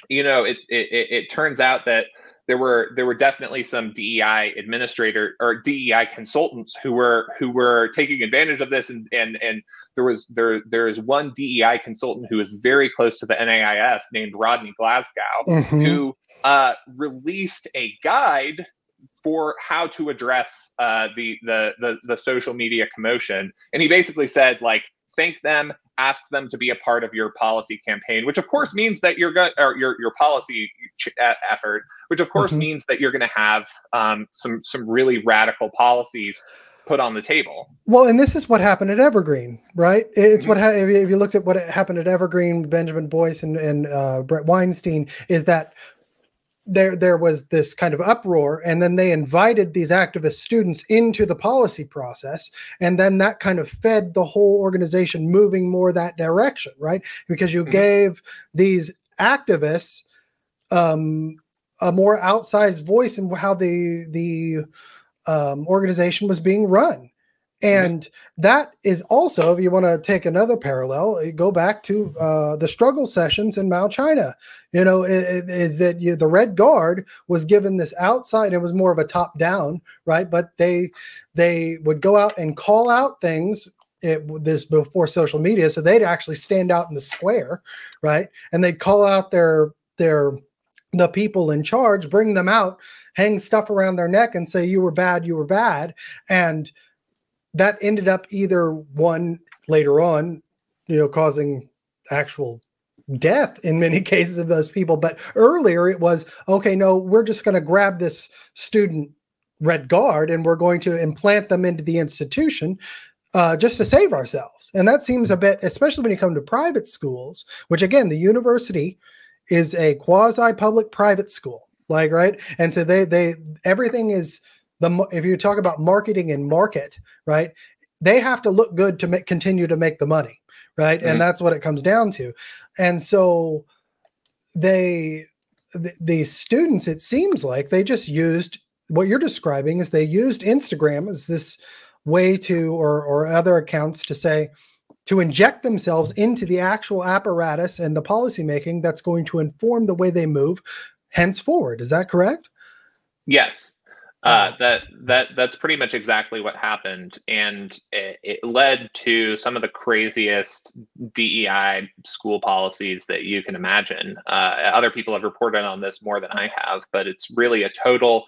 it turns out that there were definitely some DEI administrator or DEI consultants who were taking advantage of this, and there is one DEI consultant who is very close to the NAIS named Rodney Glasgow, who released a guide for how to address the social media commotion, and he basically said, like, thank them, ask them to be a part of your policy campaign, which of course means that your policy effort, which of course means that you're going to have some really radical policies put on the table. Well, and this is what happened at Evergreen, right? It's what if you looked at what happened at Evergreen, Benjamin Boyce and Brett Weinstein, is that there was this kind of uproar, and then they invited these activist students into the policy process, and then that kind of fed the whole organization moving more that direction, right? Because you gave these activists a more outsized voice in how the organization was being run. And that is also, if you want to take another parallel, go back to the struggle sessions in Mao China. Is that the Red Guard was given this outside, it was more of a top down, right? But they would go out and call out things, this before social media. So they'd actually stand out in the square, right? And they'd call out the people in charge, bring them out, hang stuff around their neck and say, you were bad, you were bad. And that ended up either one later on, causing actual death in many cases of those people. But earlier it was, okay, no, we're just going to grab this student Red Guard and we're going to implant them into the institution just to save ourselves. And that seems a bit, especially when you come to private schools, which again, the university is a quasi-public private school, like, right? And so they everything is, if you talk about marketing and market, right, they have to look good to continue to make the money, right? And that's what it comes down to. And so the students, it seems like they just used what you're describing, is they used Instagram as this way to, or other accounts to say, to inject themselves into the actual apparatus and the policymaking that's going to inform the way they move henceforward. Is that correct? Yes. That's pretty much exactly what happened, and it led to some of the craziest DEI school policies that you can imagine. Other people have reported on this more than I have, but it's really a total,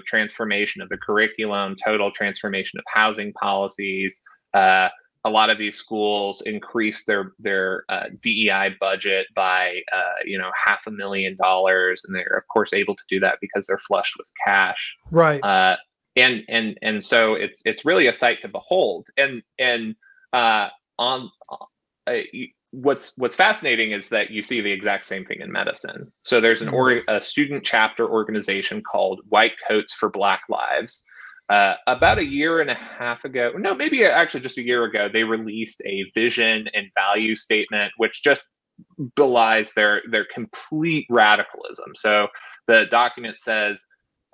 transformation of the curriculum, total transformation of housing policies. A lot of these schools increased their DEI budget by $500,000, and they're of course able to do that because they're flushed with cash. Right. And so it's really a sight to behold. What's fascinating is that you see the exact same thing in medicine. So there's a student chapter organization called White Coats for Black Lives. About a year and a half ago, no, maybe actually just a year ago, they released a vision and value statement, which just belies their complete radicalism. So the document says,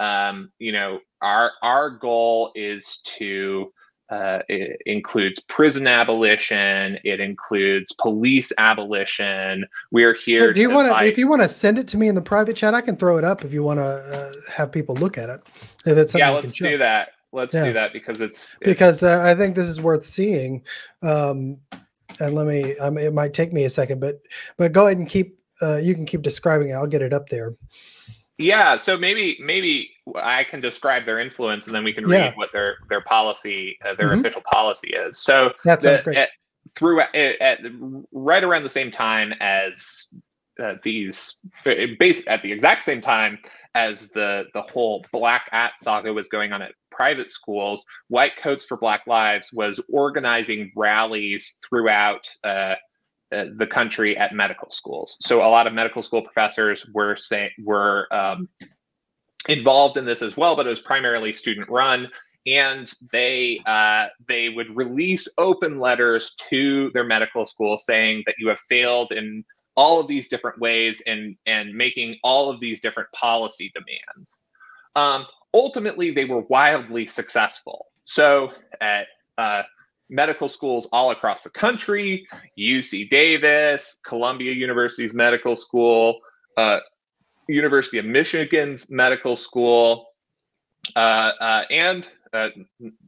our goal is to, it includes prison abolition. It includes police abolition. We're here. Do you want to, if you want to send it to me in the private chat, I can throw it up if you want to have people look at it. If it's something let's do that. Let's do that because because I think this is worth seeing. And it might take me a second, but go ahead and keep, you can keep describing it. I'll get it up there. Yeah, so maybe I can describe their influence, and then we can read Yeah. what their policy, their Hmm. official policy is. So That sounds the great. at right around the same time as based at the exact same time as the whole Black At saga was going on at private schools, White Coats for Black Lives was organizing rallies throughout the country at medical schools. So a lot of medical school professors were involved in this as well, but it was primarily student run. And they would release open letters to their medical school saying that you have failed in all of these different ways, and making all of these different policy demands. Ultimately, they were wildly successful. So at medical schools all across the country, UC Davis, Columbia University's medical school, University of Michigan's medical school, and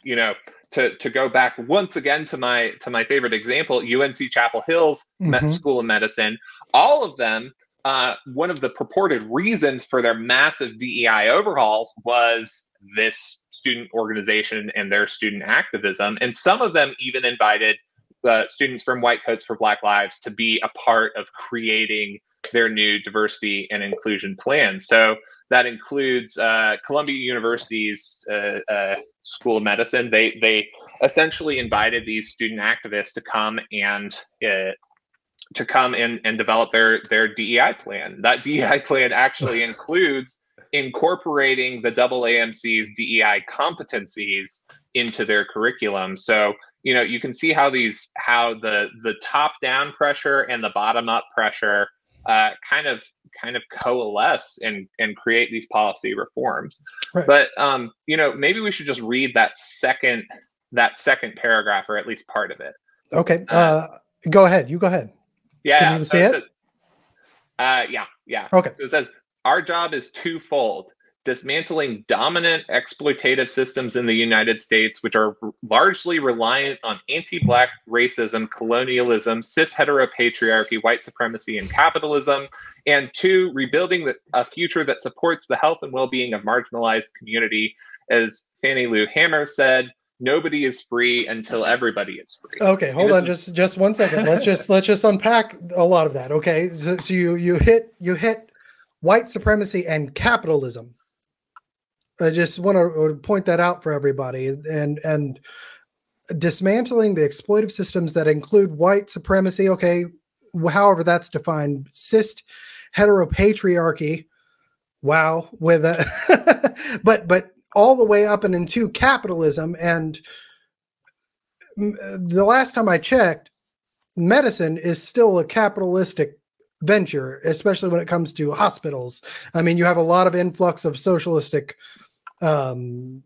you know, to go back once again to my favorite example, UNC Chapel Hill's School of Medicine. All of them, one of the purported reasons for their massive DEI overhauls was this student organization and their student activism. And some of them even invited students from White Coats for Black Lives to be a part of creating their new diversity and inclusion plan. So that includes Columbia University's School of Medicine. They essentially invited these student activists to come and develop their DEI plan. That DEI plan actually includes incorporating the AAMC's DEI competencies into their curriculum. So, you know, you can see how the top-down pressure and the bottom-up pressure kind of coalesce and create these policy reforms. Right. But you know, maybe we should just read that second paragraph, or at least part of it. Okay. Go ahead. You go ahead. Yeah. Can you see it? Yeah. Okay. So it says, our job is twofold: dismantling dominant exploitative systems in the United States, which are largely reliant on anti-Black racism, colonialism, cis-heteropatriarchy, white supremacy, and capitalism. And two, rebuilding a future that supports the health and well-being of marginalized community. As Fannie Lou Hamer said, nobody is free until everybody is free. Okay, hold on, just 1 second. Let's just unpack a lot of that. Okay, so you hit white supremacy and capitalism. I just want to point that out for everybody, and dismantling the exploitive systems that include white supremacy. Okay, however that's defined, cis heteropatriarchy. Wow, with a but all the way up and into capitalism. And the last time I checked, medicine is still a capitalistic venture, especially when it comes to hospitals. I mean, you have a lot of influx of socialistic, you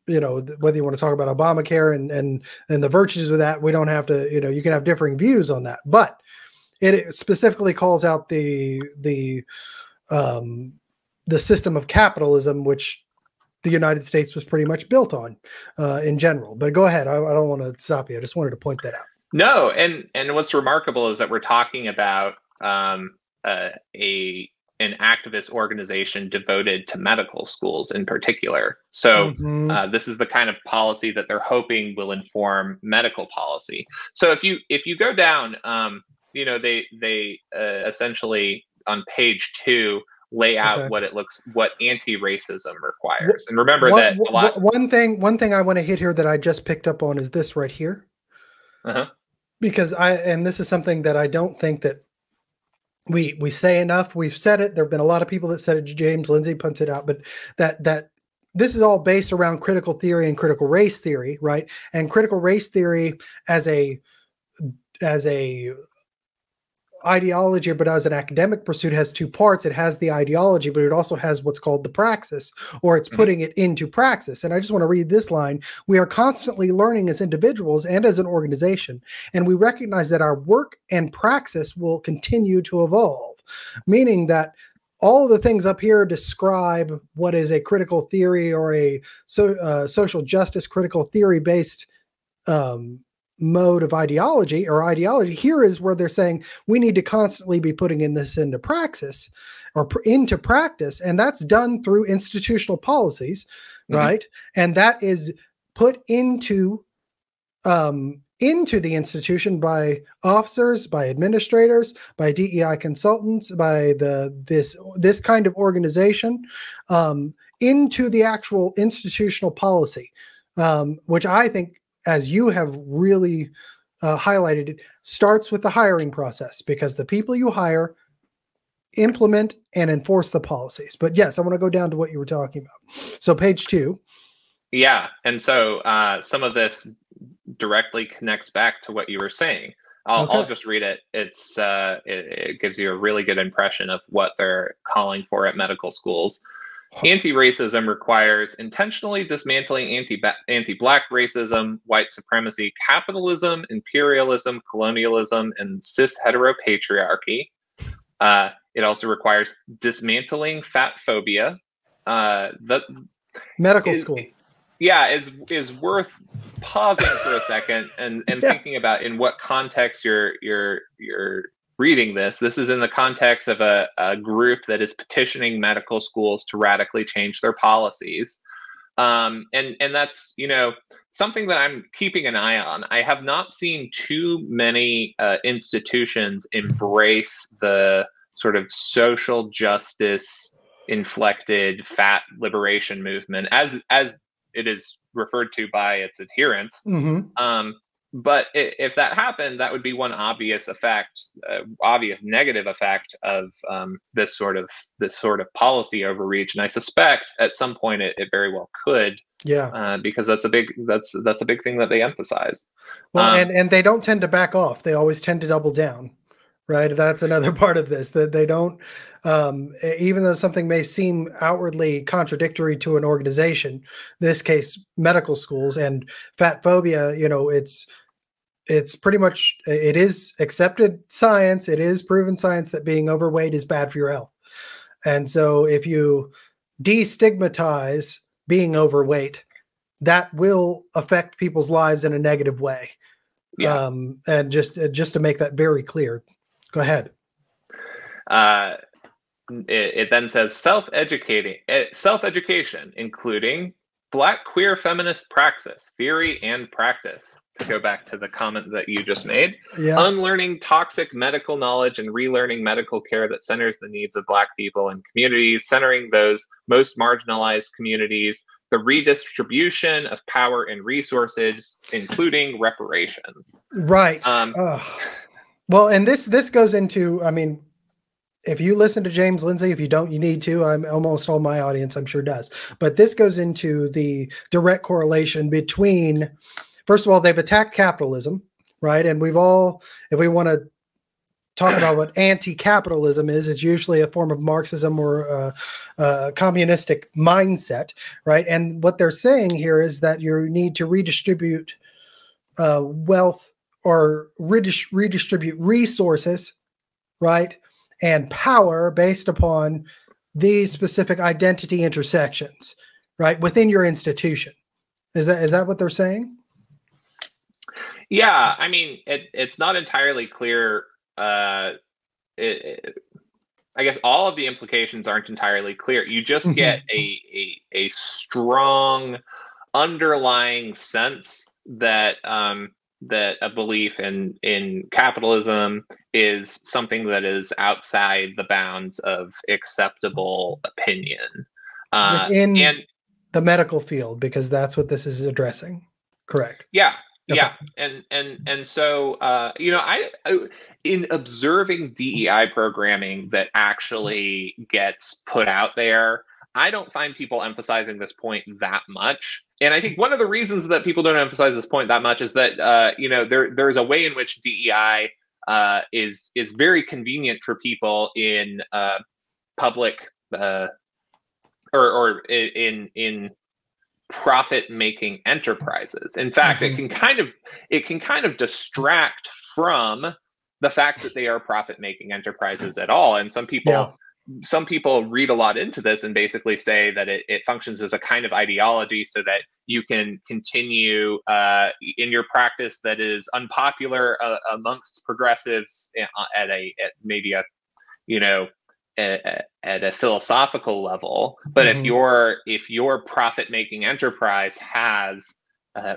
know, whether you want to talk about Obamacare and the virtues of that, we don't have to, you know, you can have differing views on that, but it specifically calls out the system of capitalism, which the United States was pretty much built on in general. But go ahead. I don't want to stop you. I just wanted to point that out. No, and what's remarkable is that we're talking about an activist organization devoted to medical schools in particular. So this is the kind of policy that they're hoping will inform medical policy. So if you go down, you know, they essentially on page 2 lay out what anti-racism requires. And remember that a lot. One thing I want to hit here that I just picked up on is this right here. Because this is something that I don't think that we say enough. We've said it. There've been a lot of people that said it. James Lindsay punts it out, but that this is all based around critical theory and critical race theory, right? And critical race theory as a ideology, but as an academic pursuit, has two parts. It has the ideology, but it also has what's called the praxis, or it's putting it into praxis. And I just want to read this line. We are constantly learning as individuals and as an organization, and we recognize that our work and praxis will continue to evolve, meaning that all of the things up here describe what is a critical theory or a social justice critical theory based mode of ideology. Here is where they're saying we need to constantly be putting this into praxis. or into practice, and that's done through institutional policies, right? And that is put into the institution by officers, by administrators, by DEI consultants, by this kind of organization, into the actual institutional policy, which I think, as you have really highlighted, it starts with the hiring process, because the people you hire implement and enforce the policies. But yes, I want to go down to what you were talking about. So page 2. Yeah, and so some of this directly connects back to what you were saying. I'll just read it. It gives you a really good impression of what they're calling for at medical schools. Anti-racism requires intentionally dismantling anti-Black racism, white supremacy, capitalism, imperialism, colonialism, and cis heteropatriarchy. It also requires dismantling fat phobia. Medical school. Yeah, is worth pausing for a second and thinking about in what context you're reading this. This is in the context of a group that is petitioning medical schools to radically change their policies. And that's, something that I'm keeping an eye on. I have not seen too many institutions embrace the sort of social justice inflected fat liberation movement as it is referred to by its adherents. But if that happened, that would be one obvious effect, obvious negative effect of this sort of policy overreach. And I suspect at some point it very well could, because that's a big thing that they emphasize. Well, and they don't tend to back off; they always tend to double down. Right. That's another part of this, that they don't, even though something may seem outwardly contradictory to an organization, in this case, medical schools and fat phobia, it's pretty much, it is accepted science. It is proven science that being overweight is bad for your health. And so if you destigmatize being overweight, that will affect people's lives in a negative way. Yeah. And just to make that very clear. Go ahead. It then says self-education, including Black queer feminist praxis, theory and practice. To go back to the comment that you just made, unlearning toxic medical knowledge and relearning medical care that centers the needs of Black people and communities, centering those most marginalized communities, the redistribution of power and resources, including reparations. Right. Well, and this goes into, if you listen to James Lindsay, if you don't, you need to. Almost all my audience, I'm sure, does. But this goes into the direct correlation between, first of all, they've attacked capitalism, right? And if we want to talk about what anti-capitalism is, it's usually a form of Marxism or a communistic mindset, right? And what they're saying here is that you need to redistribute wealth, or redistribute resources, right, and power based upon these specific identity intersections, right, within your institution. Is that what they're saying? Yeah, it's not entirely clear. I guess all of the implications aren't entirely clear. You just get a strong underlying sense that that a belief in capitalism is something that is outside the bounds of acceptable opinion within the medical field, because that's what this is addressing. Correct. Yeah. Okay. Yeah. And so, I in observing DEI programming that actually gets put out there, I don't find people emphasizing this point that much. And I think one of the reasons that people don't emphasize this point that much is that, there's a way in which DEI is very convenient for people in public or in profit-making enterprises. In fact, it can kind of distract from the fact that they are profit-making enterprises at all. And some people read a lot into this and basically say that it functions as a kind of ideology so that you can continue in your practice that is unpopular amongst progressives at maybe a at a philosophical level. But if your profit making enterprise has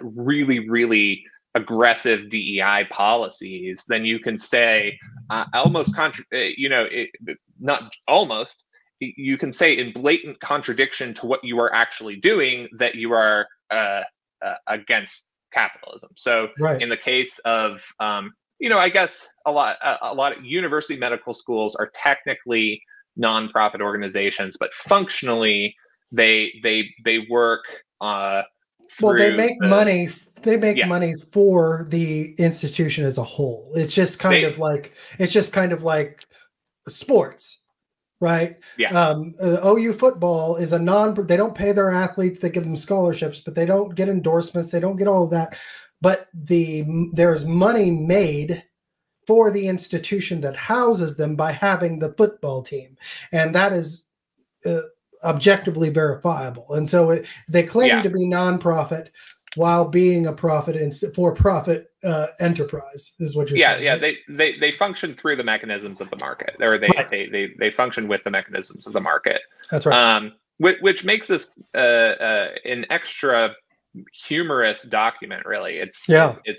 really, really aggressive DEI policies, then you can say not almost, you can say in blatant contradiction to what you are actually doing that you are against capitalism. So in the case of I guess a lot of university medical schools are technically nonprofit organizations, but functionally they work through. Well, they make money. They make money for the institution as a whole. It's just kind of like sports, right? Yeah. OU football is a they don't pay their athletes. They give them scholarships, but they don't get endorsements. They don't get all of that. But there's money made for the institution that houses them by having the football team. And that is objectively verifiable. And so they claim to be nonprofit while being a for-profit enterprise is what you're saying. Yeah. They function through the mechanisms of the market, or they function with the mechanisms of the market. That's right. Which makes this an extra humorous document. Really, it's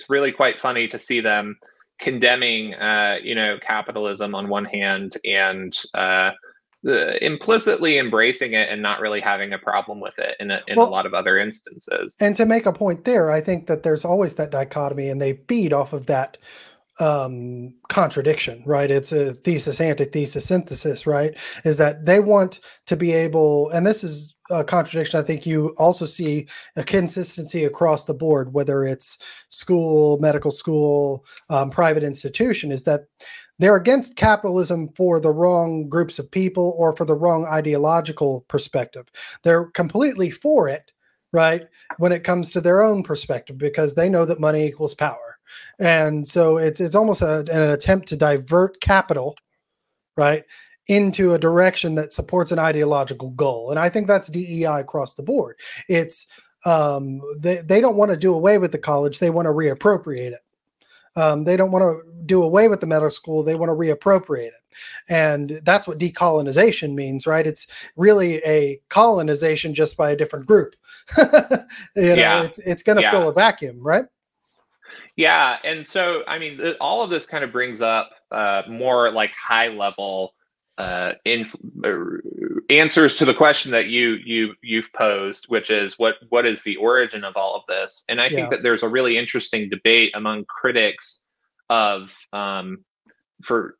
really quite funny to see them condemning capitalism on one hand and implicitly embracing it and not really having a problem with it in a lot of other instances. And to make a point there, I think that there's always that dichotomy, and they feed off of that contradiction, right? It's a thesis, antithesis, synthesis, right? Is that they want to be able, and this is a contradiction I think you also see a consistency across the board, whether it's school, medical school, private institution, is that they're against capitalism for the wrong groups of people or for the wrong ideological perspective. They're completely for it, right, when it comes to their own perspective, because they know that money equals power. And so it's almost an attempt to divert capital, right, into a direction that supports an ideological goal. And I think that's DEI across the board. It's they don't want to do away with the college. They want to reappropriate it. They don't want to do away with the medical school. They want to reappropriate it. And that's what decolonization means, right? It's really a colonization just by a different group. It's going to fill a vacuum, right? Yeah. And so, I mean, all of this kind of brings up more like high level answers to the question that you've posed, which is what is the origin of all of this? And I think that there's a really interesting debate among critics of for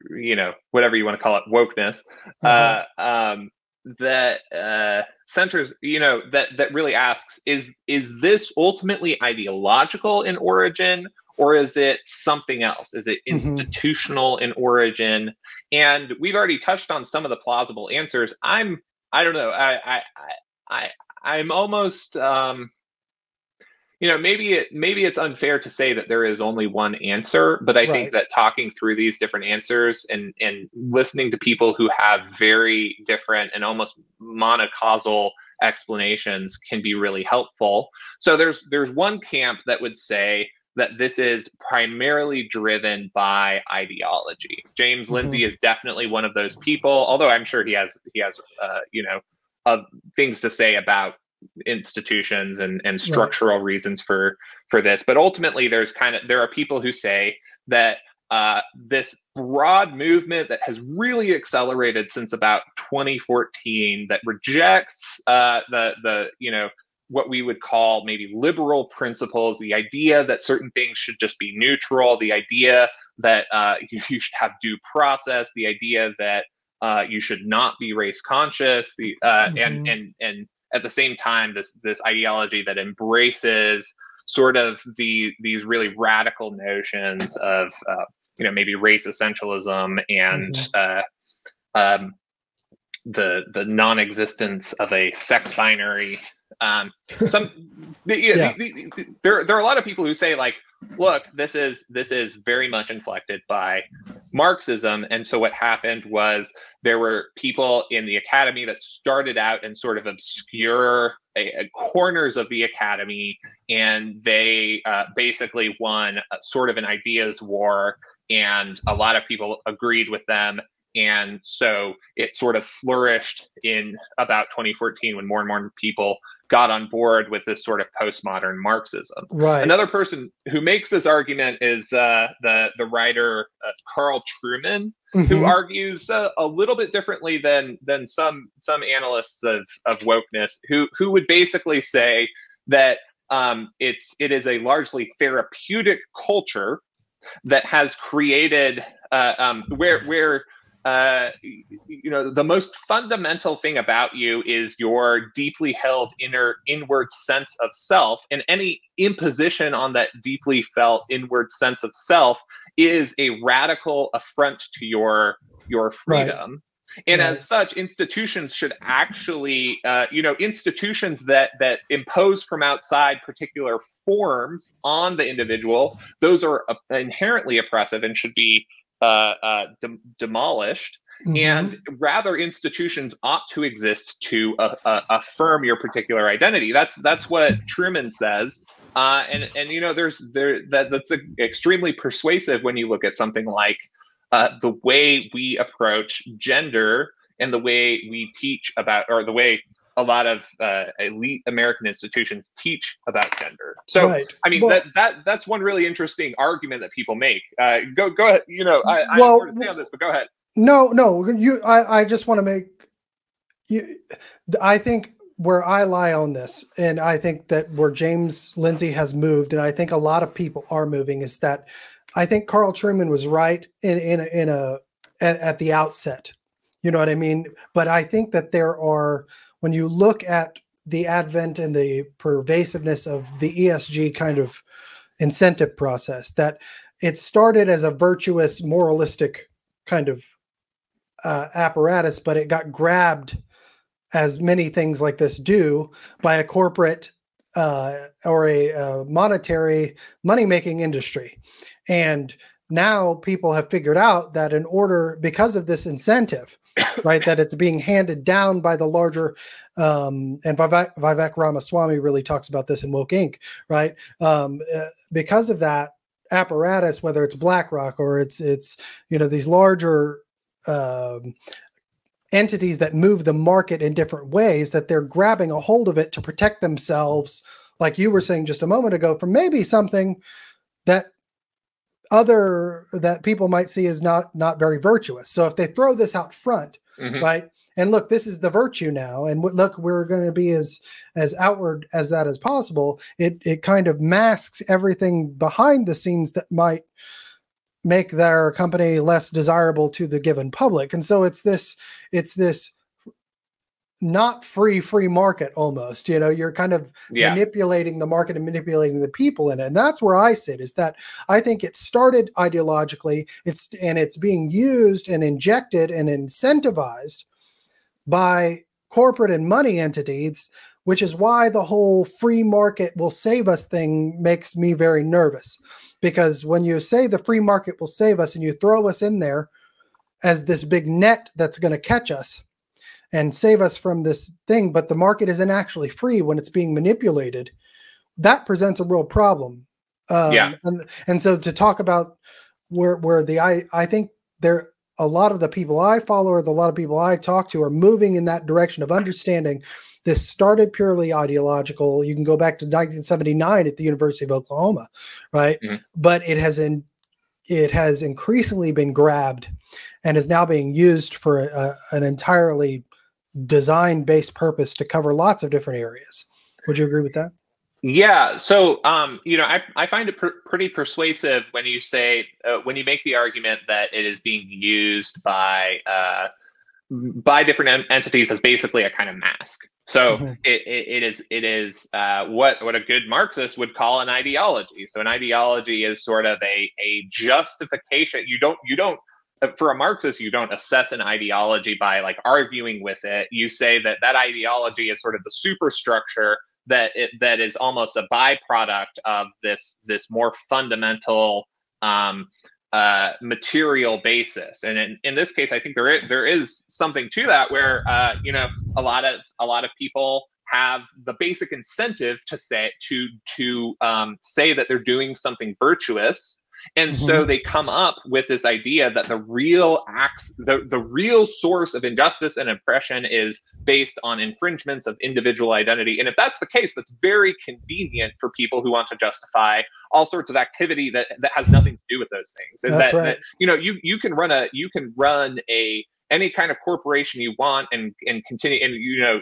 whatever you want to call it, wokeness, that centers, that really asks, is this ultimately ideological in origin, or is it something else? Is it institutional in origin? And we've already touched on some of the plausible answers. I don't know. I'm almost, maybe it's unfair to say that there is only one answer, but I think that talking through these different answers and listening to people who have very different and almost monocausal explanations can be really helpful. So there's one camp that would say that this is primarily driven by ideology. James Lindsay is definitely one of those people, although I'm sure he has things to say about institutions and structural reasons for this. But ultimately, there are people who say that this broad movement that has really accelerated since about 2014 that rejects what we would call maybe liberal principles, the idea that certain things should just be neutral, the idea that you should have due process, the idea that you should not be race conscious, and at the same time, this ideology that embraces sort of these really radical notions of maybe race essentialism and the non-existence of a sex binary. There are a lot of people who say, like, look, this is very much inflected by Marxism. And so what happened was there were people in the academy that started out in sort of obscure corners of the academy, and they basically won sort of an ideas war, and a lot of people agreed with them. and so it sort of flourished in about 2014 when more and more people got on board with this sort of postmodern Marxism. Right. Another person who makes this argument is the writer Carl Trueman, who argues a little bit differently than some analysts of wokeness, who would basically say that it is a largely therapeutic culture that has created where the most fundamental thing about you is your deeply held inward sense of self, and any imposition on that deeply felt inward sense of self is a radical affront to your freedom. Right. And as such, institutions should actually, institutions that impose from outside particular forms on the individual, those are inherently oppressive and should be demolished. And rather, institutions ought to exist to affirm your particular identity. That's what Truman says. And that's extremely persuasive when you look at something like the way we approach gender and the way we teach about, or the way a lot of elite American institutions teach about gender. So, right. I mean, that's one really interesting argument that people make. Go ahead. I have more to say on this, but go ahead. No, I just want to make I think where I lie on this, and I think that where James Lindsay has moved, and I think a lot of people are moving, is that I think Carl Trueman was right at the outset. You know what I mean? But I think that when you look at the advent and the pervasiveness of the ESG kind of incentive process, that it started as a virtuous, moralistic kind of apparatus, but it got grabbed, as many things like this do, by a corporate or a monetary money-making industry. And now people have figured out that because of this incentive, right, that it's being handed down by the larger, and Vivek Ramaswamy really talks about this in Woke Inc., right? Because of that apparatus, whether it's BlackRock or it's these larger entities that move the market in different ways, that they're grabbing a hold of it to protect themselves, like you were saying just a moment ago, from maybe something that people might see as not very virtuous. So if they throw this out front, right, and look, this is the virtue now, and look, we're going to be as outward as that as possible, it kind of masks everything behind the scenes that might make their company less desirable to the given public. And so it's this not free market almost. You're kind of manipulating the market and manipulating the people in it. And that's where I sit, is that I think it started ideologically, it's being used and injected and incentivized by corporate and money entities, which is why the whole free market will save us thing makes me very nervous. Because when you say the free market will save us and you throw us in there as this big net that's going to catch us and save us from this thing, but the market isn't actually free when it's being manipulated, that presents a real problem. And so to talk about I think a lot of the people I follow or a lot of people I talk to are moving in that direction of understanding this started purely ideological. You can go back to 1979 at the University of Oklahoma, right? But it has increasingly been grabbed and is now being used for an entirely design-based purpose to cover lots of different areas. Would you agree with that? Yeah. So, I find it pretty persuasive when you say, when you make the argument that it is being used by different entities as basically a kind of mask. So it is what a good Marxist would call an ideology. So an ideology is sort of a justification. You don't for a Marxist, you don't assess an ideology by like arguing with it. You say that ideology is sort of the superstructure that is almost a byproduct of this more fundamental material basis. And in this case, I think there is something to that, where a lot of people have the basic incentive to say that they're doing something virtuous, And so they come up with this idea that the real source of injustice and oppression is based on infringements of individual identity. And if that's the case, that's very convenient for people who want to justify all sorts of activity that has nothing to do with those things. And that you know, you can run any kind of corporation you want and continue, and you know,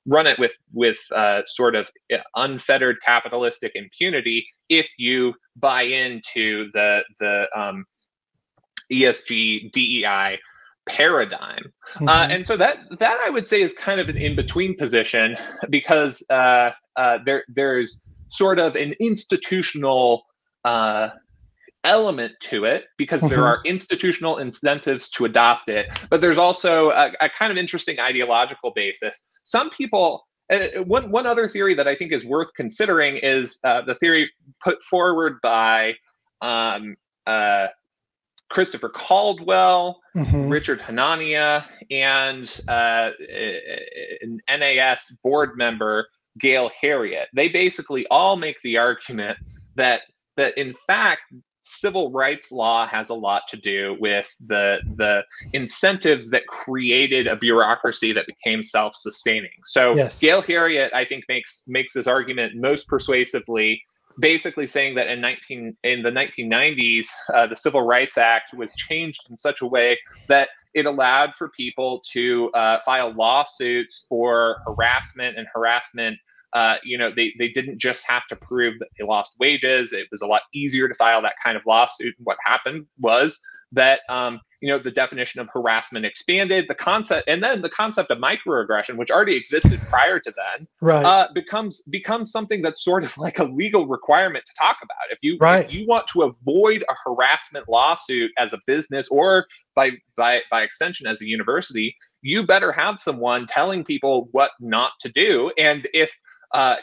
run it with sort of unfettered capitalistic impunity if you buy into the ESG DEI paradigm. And so that I would say is kind of an in-between position, because there's sort of an institutional element to it, because there are institutional incentives to adopt it, but there's also a kind of interesting ideological basis. Some people, one other theory that I think is worth considering is the theory put forward by Christopher Caldwell, Richard Hanania, and an NAS board member, Gail Harriet. They basically all make the argument that in fact, civil rights law has a lot to do with the incentives that created a bureaucracy that became self-sustaining. So Gail Harriet, I think, makes this argument most persuasively, basically saying that in the 1990s, the Civil Rights Act was changed in such a way that it allowed for people to file lawsuits for harassment, and harassment, you know, they didn't just have to prove that they lost wages. It was a lot easier to file that kind of lawsuit. And what happened was that, you know, the definition of harassment expanded, the concept of microaggression, which already existed prior to then, becomes something that's sort of like a legal requirement to talk about. If you want to avoid a harassment lawsuit as a business, or by extension as a university, you better have someone telling people what not to do. And if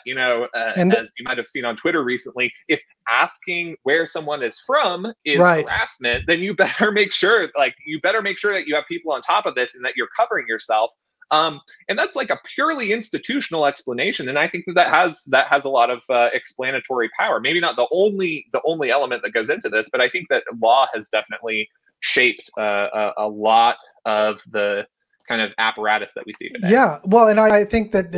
you know, as you might have seen on Twitter recently, if asking where someone is from is harassment, then you better make sure that you have people on top of this and that you're covering yourself. And that's like a purely institutional explanation, and I think that has a lot of explanatory power. Maybe not the only element that goes into this, but I think that law has definitely shaped a lot of the kind of apparatus that we see today. Yeah, well, and I think that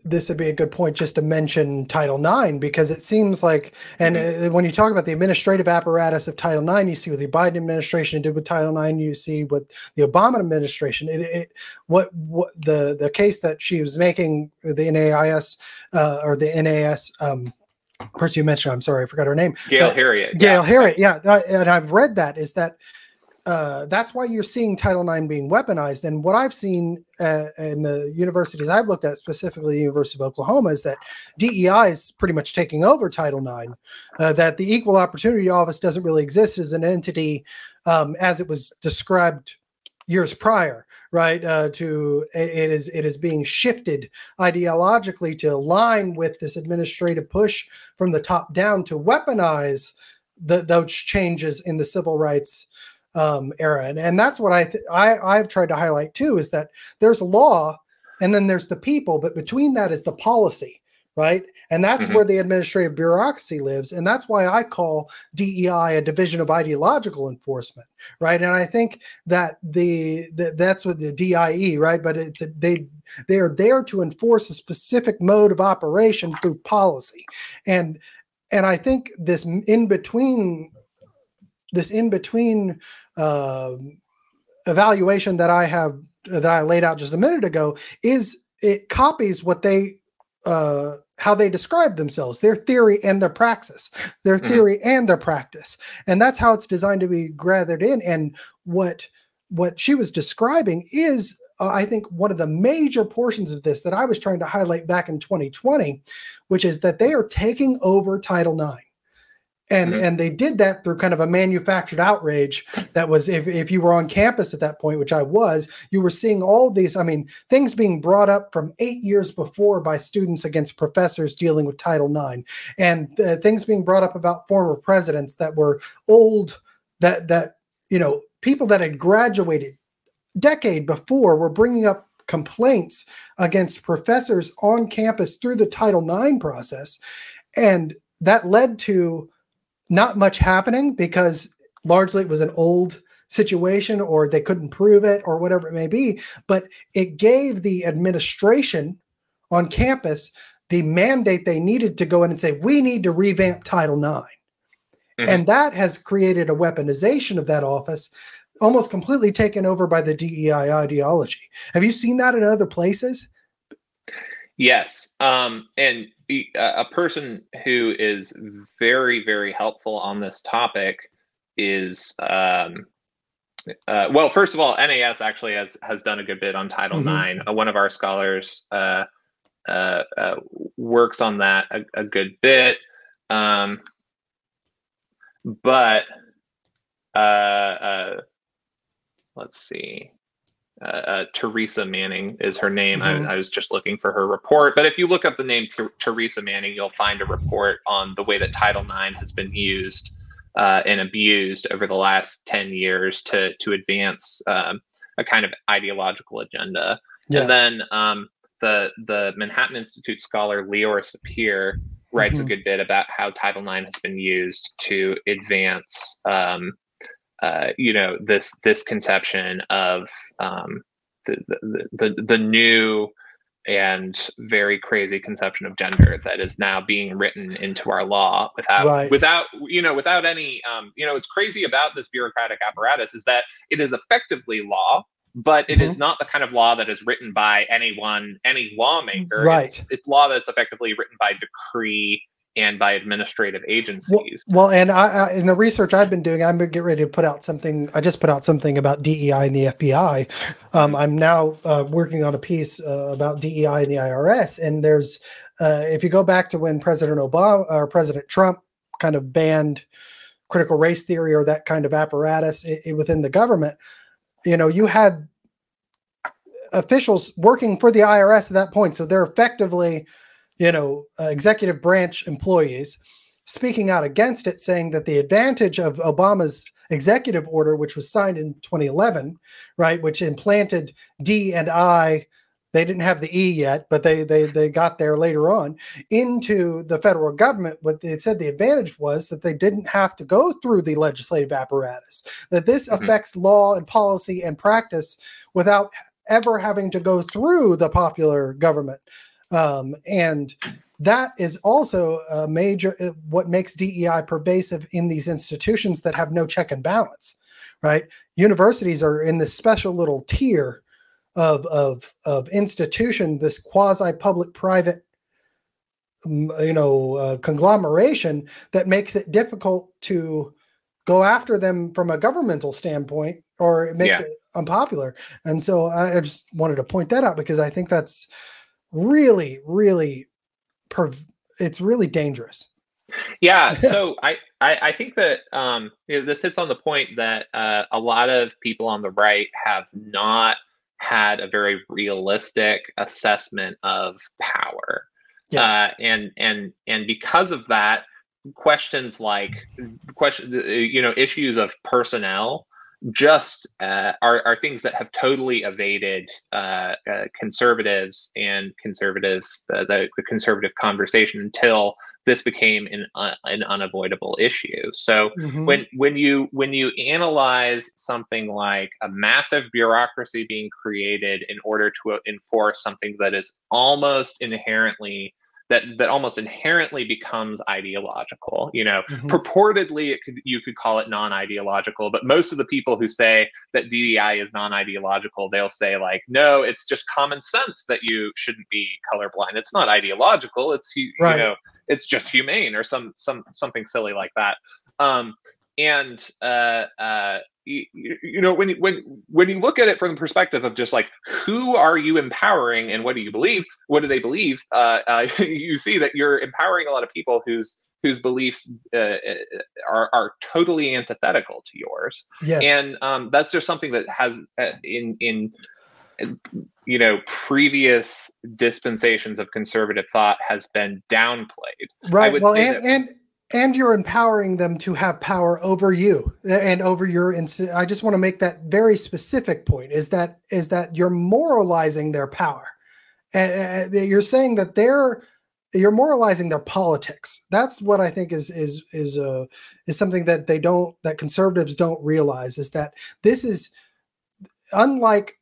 this would be a good point just to mention Title IX, because it seems like, and when you talk about the administrative apparatus of Title IX, you see what the Biden administration did with Title IX, you see what the Obama administration, what the case that she was making, the NAIS or the NAS, person you mentioned, I'm sorry, I forgot her name. Gail Harriet. Gail Harriet, yeah, and I've read that, is that that's why you're seeing Title IX being weaponized. And what I've seen in the universities I've looked at, specifically the University of Oklahoma, is that DEI is pretty much taking over Title IX, that the Equal Opportunity Office doesn't really exist as an entity as it was described years prior, right? It is being shifted ideologically to align with this administrative push from the top down to weaponize those changes in the civil rights era. And that's what I've tried to highlight too, is that there's law and then there's the people, but between that is the policy, right? And that's where the administrative bureaucracy lives. And that's why I call DEI a division of ideological enforcement, right? And I think that that's what the DIE, right? But they are there to enforce a specific mode of operation through policy. And I think this in between evaluation that I laid out just a minute ago is it copies what how they describe themselves, their theory and their praxis, and their practice. And that's how it's designed to be gathered in. And what she was describing is, I think, one of the major portions of this that I was trying to highlight back in 2020, which is that they are taking over Title IX. And they did that through kind of a manufactured outrage that was, if you were on campus at that point, which I was, you were seeing all these, I mean, things being brought up from 8 years before by students against professors dealing with Title IX, and things being brought up about former presidents that were old, that you know, people that had graduated decade before were bringing up complaints against professors on campus through the Title IX process. And that led to not much happening because largely it was an old situation or they couldn't prove it or whatever it may be. But it gave the administration on campus the mandate they needed to go in and say, we need to revamp Title IX. And that has created a weaponization of that office, almost completely taken over by the DEI ideology. Have you seen that in other places? Yes. And a person who is very, very helpful on this topic is, well, first of all, NAS actually has done a good bit on Title IX. One of our scholars works on that a good bit. But let's see. Teresa Manning is her name. I was just looking for her report. But if you look up the name Teresa Manning, you'll find a report on the way that Title IX has been used and abused over the last 10 years to advance a kind of ideological agenda. Yeah. And then the Manhattan Institute scholar Leora Sapir writes a good bit about how Title IX has been used to advance, this conception of the new and very crazy conception of gender that is now being written into our law without any, what's crazy about this bureaucratic apparatus is that it is effectively law, but it is not the kind of law that is written by any lawmaker. Right. It's law that's effectively written by decree and by administrative agencies. Well, and I in the research I've been doing, I'm getting ready to put out something. I just put out something about DEI and the FBI. I'm now working on a piece about DEI and the IRS. And there's, if you go back to when President Obama or President Trump kind of banned critical race theory or that kind of apparatus within the government, you had officials working for the IRS at that point. So they're effectively, executive branch employees speaking out against it, saying that the advantage of Obama's executive order, which was signed in 2011, right, which implanted D and I, they didn't have the E yet, but they got there later on, into the federal government. What they said the advantage was that they didn't have to go through the legislative apparatus, that this affects law and policy and practice without ever having to go through the popular government. And that is also a major, what makes DEI pervasive in these institutions that have no check and balance, right? Universities are in this special little tier of institution, this quasi-public private, conglomeration that makes it difficult to go after them from a governmental standpoint, or it makes it unpopular. And so I just wanted to point that out because I think that's really, really, it's really dangerous. Yeah. So I think that this hits on the point that a lot of people on the right have not had a very realistic assessment of power. Yeah. And because of that, issues of personnel just are things that have totally evaded conservatives and the conservative conversation until this became an unavoidable issue. So when you analyze something like a massive bureaucracy being created in order to enforce something that is almost inherently becomes ideological, purportedly you could call it non-ideological, but most of the people who say that DEI is non-ideological, they'll say like, no, it's just common sense that you shouldn't be colorblind. It's not ideological. It's, it's just humane or something silly like that. When you look at it from the perspective of just like, who are you empowering and what do you believe? What do they believe? You see that you're empowering a lot of people whose beliefs are totally antithetical to yours. Yes. And that's just something that has in previous dispensations of conservative thought has been downplayed. Right. Well, and you're empowering them to have power over you and over your I just want to make that very specific point is that you're moralizing their power. You're saying that they're you're moralizing their politics. That's what I think is something that that conservatives don't realize, is that this is unlike,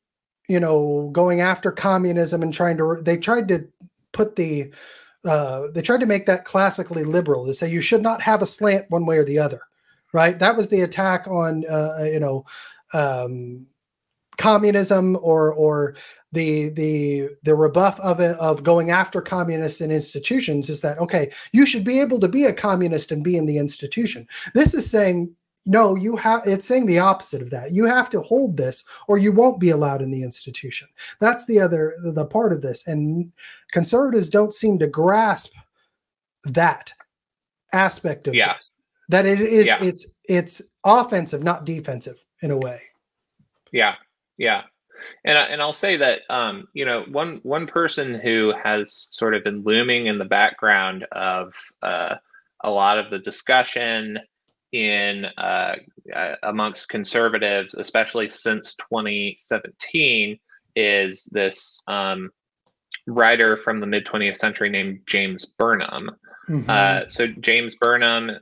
going after communism and they tried to put they tried to make that classically liberal, to say you should not have a slant one way or the other, right? That was the attack on, communism, or the rebuff of it, of going after communists and institutions, is that, okay, you should be able to be a communist and be in the institution. This is saying, no, it's saying the opposite of that. You have to hold this or you won't be allowed in the institution. That's the part of this. And conservatives don't seem to grasp that aspect of this, that it is, it's offensive, not defensive in a way. Yeah. Yeah. And I'll say that, one person who has sort of been looming in the background of a lot of the discussion in amongst conservatives, especially since 2017, is this writer from the mid 20th century named James Burnham. So James Burnham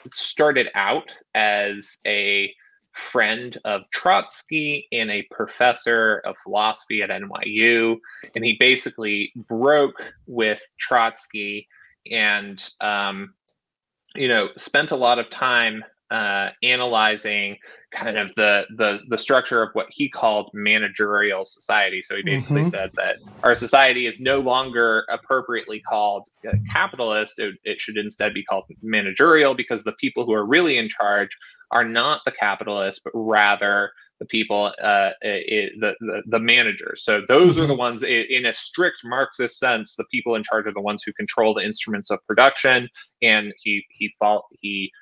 started out as a friend of Trotsky and a professor of philosophy at NYU, and he basically broke with Trotsky and spent a lot of time analyzing kind of the structure of what he called managerial society. So he basically said that our society is no longer appropriately called capitalist. It should instead be called managerial, because the people who are really in charge are not the capitalists, but rather the people, the managers. So those are the ones, in a strict Marxist sense, the people in charge are the ones who control the instruments of production. And he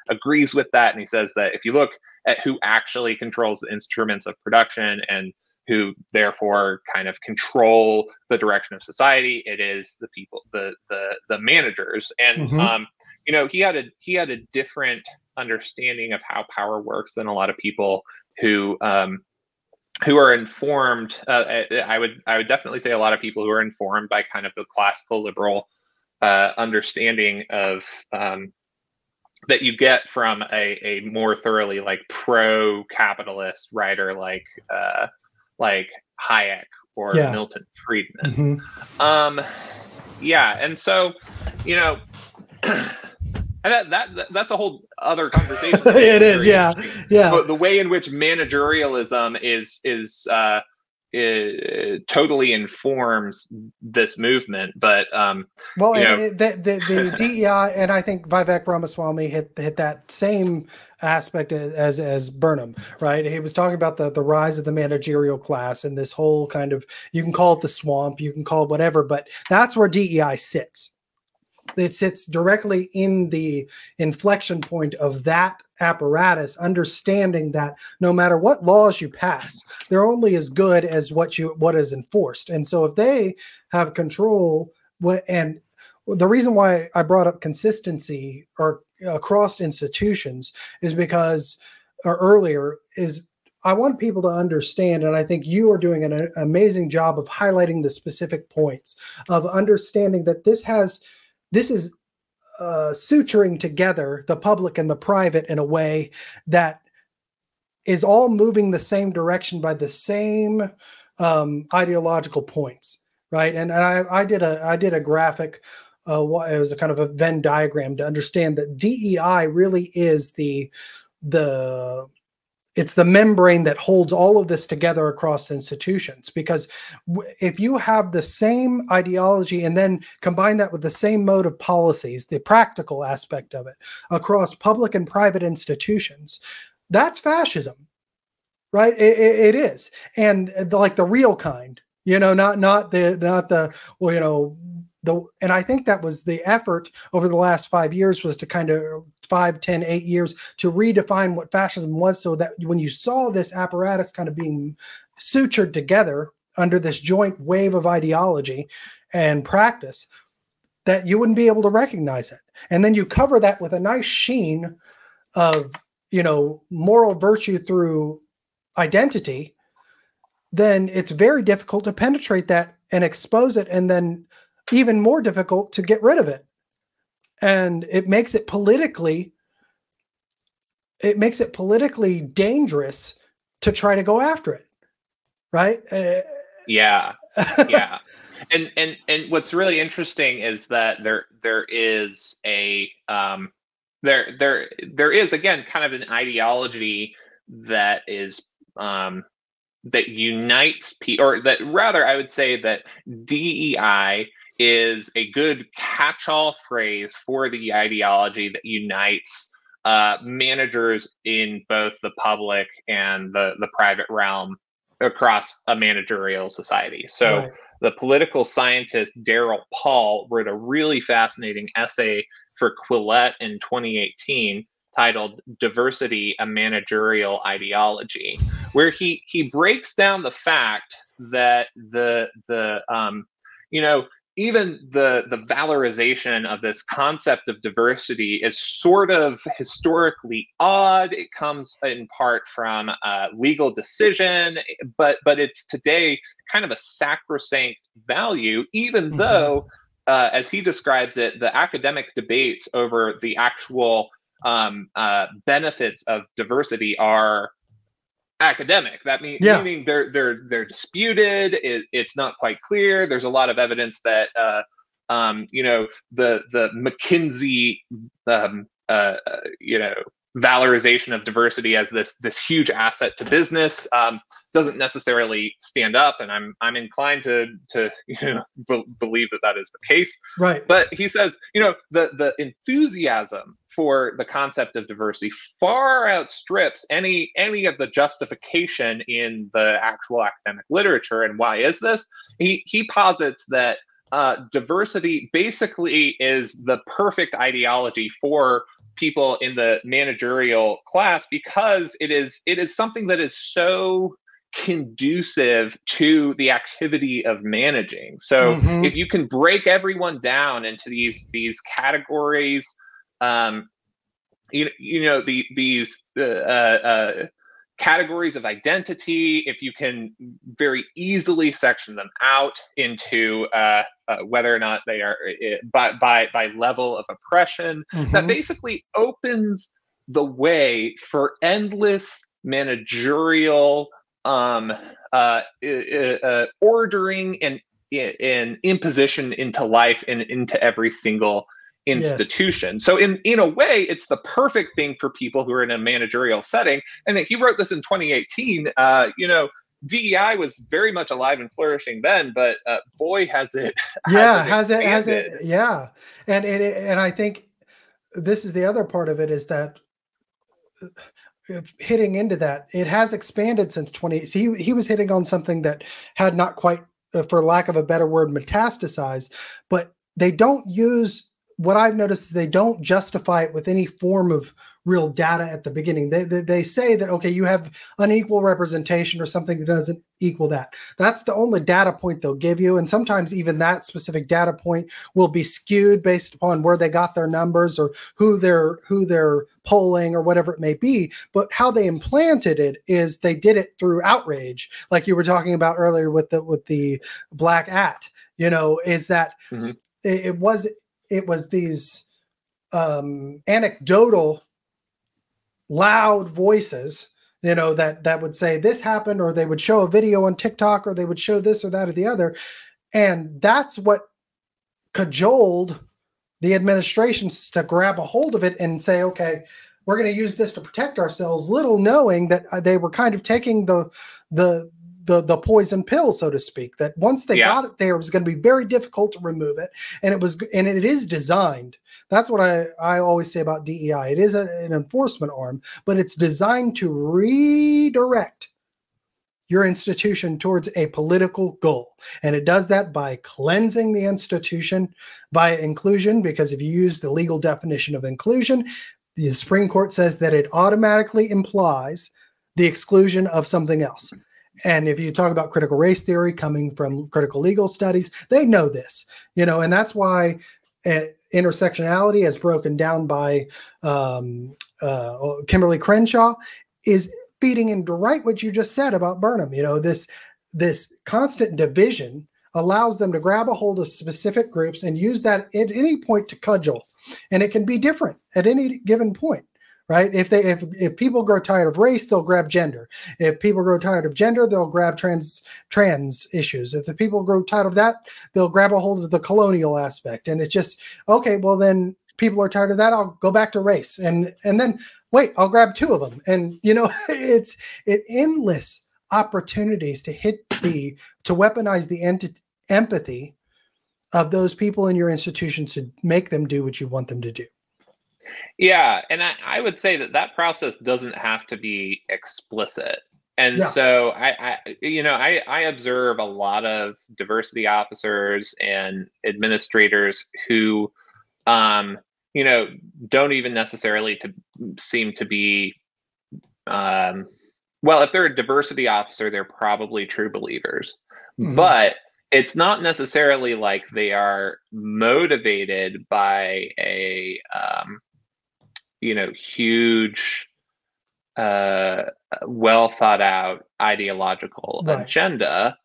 agrees with that. And he says that if you look at who actually controls the instruments of production and who therefore kind of control the direction of society, it is the people, the managers. And he had a different understanding of how power works than a lot of people who are informed. I would definitely say a lot of people who are informed by kind of the classical liberal understanding of that you get from a more thoroughly like pro-capitalist writer like Hayek or Milton Friedman. And so and that's a whole other conversation. It is, yeah. But the way in which managerialism is totally informs this movement. But the DEI, and I think Vivek Ramaswamy hit that same aspect as Burnham, right? He was talking about the rise of the managerial class and this whole kind of, you can call it the swamp, you can call it whatever, but that's where DEI sits. It sits directly in the inflection point of that apparatus, understanding that no matter what laws you pass, they're only as good as what is enforced. And so if they have control, and the reason why I brought up consistency or across institutions is because, or earlier, is I want people to understand, and I think you are doing an amazing job of highlighting the specific points of understanding that this is suturing together the public and the private in a way that is all moving the same direction by the same ideological points, right? And I did a graphic. It was a kind of a Venn diagram to understand that DEI really is it's the membrane that holds all of this together across institutions. Because if you have the same ideology and then combine that with the same mode of policies, the practical aspect of it across public and private institutions, that's fascism, right? It is. And like the real kind, not the and I think that was the effort over the last 5 years, was to kind of 5, 10, 8 years to redefine what fascism was, so that when you saw this apparatus kind of being sutured together under this joint wave of ideology and practice, that you wouldn't be able to recognize it. And then you cover that with a nice sheen of, moral virtue through identity, then it's very difficult to penetrate that and expose it and then even more difficult to get rid of it. And it makes it politically dangerous to try to go after it. Right. Yeah. Yeah. And what's really interesting is that there is a there is, again, kind of an ideology that is that unites people, or that rather I would say that DEI is a good catch-all phrase for the ideology that unites managers in both the public and the private realm across a managerial society. So Right. the political scientist Daryl Paul wrote a really fascinating essay for Quillette in 2018 titled "Diversity: A Managerial Ideology," where he breaks down the fact that even the valorization of this concept of diversity is sort of historically odd. It comes in part from legal decision, but it's today kind of a sacrosanct value, even though, as he describes it, the academic debates over the actual benefits of diversity are academic. That meaning they're disputed. It's not quite clear. There's a lot of evidence that the McKinsey valorization of diversity as this huge asset to business doesn't necessarily stand up, and I'm inclined to believe that is the case. Right. But he says, the enthusiasm for the concept of diversity far outstrips any of the justification in the actual academic literature. And why is this? He posits that diversity basically is the perfect ideology for people in the managerial class, because it is something that is so conducive to the activity of managing. So if you can break everyone down into these categories, these categories of identity, if you can very easily section them out into whether or not they are by level of oppression, that basically opens the way for endless managerial ordering and imposition into life and into every single institution. Yes. So in a way, it's the perfect thing for people who are in a managerial setting. And he wrote this in 2018. DEI was very much alive and flourishing then, but boy, has it yeah. And I think this is the other part of it, is that hitting into that, it has expanded since 20. So he was hitting on something that had not quite, for lack of a better word, metastasized, but they don't use, what I've noticed is they don't justify it with any form of real data at the beginning. They say that, okay, you have unequal representation or something that doesn't equal that. That's the only data point they'll give you. And sometimes even that specific data point will be skewed based upon where they got their numbers or who they're polling or whatever it may be. But how they implanted it is they did it through outrage, like you were talking about earlier with the black at, is that it was these anecdotal loud voices, that would say this happened, or they would show a video on TikTok, or they would show this or that or the other. And that's what cajoled the administrations to grab a hold of it and say, okay, we're going to use this to protect ourselves, little knowing that they were kind of taking the poison pill, so to speak, that once they got it there, it was going to be very difficult to remove it. And it is designed. That's what I always say about DEI. It is an enforcement arm, but it's designed to redirect your institution towards a political goal. And it does that by cleansing the institution via inclusion, because if you use the legal definition of inclusion, the Supreme Court says that it automatically implies the exclusion of something else. And if you talk about critical race theory coming from critical legal studies, they know this, and that's why intersectionality, as broken down by Kimberly Crenshaw, is feeding into right what you just said about Burnham. This constant division allows them to grab a hold of specific groups and use that at any point to cudgel. And it can be different at any given point, right? If people grow tired of race, they'll grab gender. If people grow tired of gender, they'll grab trans issues. If the people grow tired of that, they'll grab a hold of the colonial aspect. And it's just, okay, well then people are tired of that. I'll go back to race. And then wait, I'll grab two of them. And it's endless opportunities to weaponize the empathy of those people in your institutions to make them do what you want them to do. Yeah, and I would say that process doesn't have to be explicit. And so I observe a lot of diversity officers and administrators who don't even necessarily seem to be well, if they're a diversity officer, they're probably true believers. Mm-hmm. But it's not necessarily like they are motivated by a huge, well thought out ideological agenda.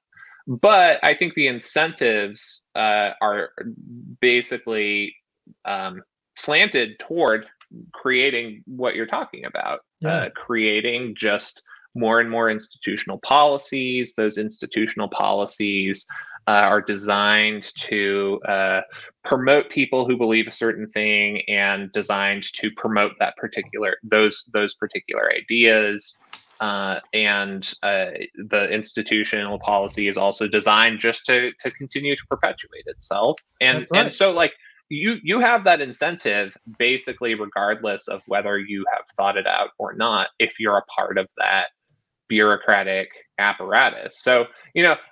But I think the incentives are basically slanted toward creating what you're talking about, creating just more and more institutional policies. Those institutional policies are designed to promote people who believe a certain thing and designed to promote those particular ideas. And the institutional policy is also designed just to continue to perpetuate itself. And so like you have that incentive basically regardless of whether you have thought it out or not, if you're a part of that bureaucratic apparatus. So,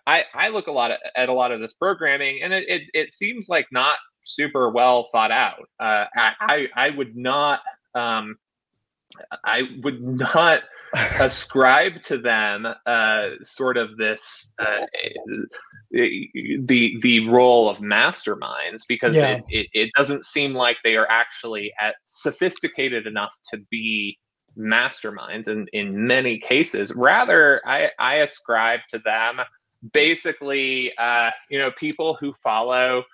I look at a lot of this programming, and it seems like not super well thought out. I would not ascribe to them sort of this the role of masterminds, because it doesn't seem like they are actually sophisticated enough to be masterminds in many cases. Rather, I ascribe to them basically people who follow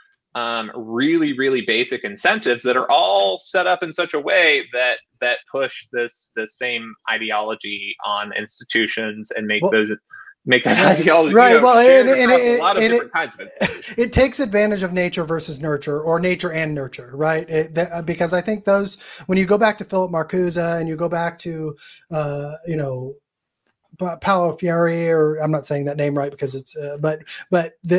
really, really basic incentives that are all set up in such a way that push this same ideology on institutions and make that ideology right. Well, a lot of different kinds of institutions. It takes advantage of nature versus nurture, or nature and nurture, right? Because I think those, when you go back to Philip Marcuse and you go back to Paulo Freire, or I'm not saying that name right because it's,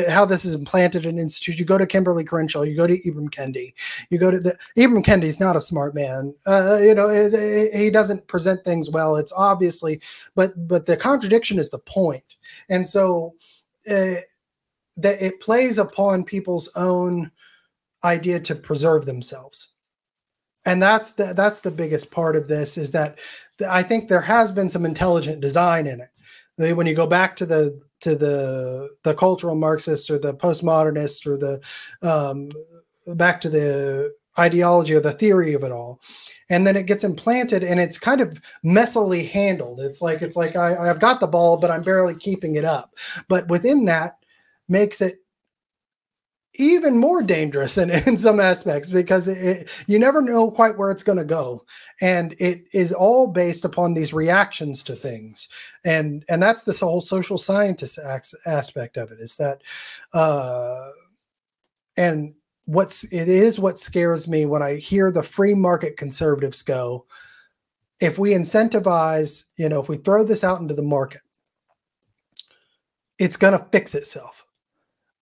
how this is implanted in institutions. You go to Kimberly Crenshaw, you go to Ibram Kendi, Ibram Kendi's not a smart man. He doesn't present things well. It's obviously, but the contradiction is the point. And so that it plays upon people's own idea to preserve themselves. And that's the biggest part of this, is that I think there has been some intelligent design in it. When you go back to the cultural Marxists or the postmodernists or back to the ideology or the theory of it all, and then it gets implanted and it's kind of messily handled. It's like I've got the ball, but I'm barely keeping it up. But within that makes it even more dangerous in some aspects, because you never know quite where it's going to go. And it is all based upon these reactions to things. And that's this whole social scientist aspect of it, is that, and what scares me when I hear the free market conservatives go, if we incentivize, if we throw this out into the market, it's going to fix itself.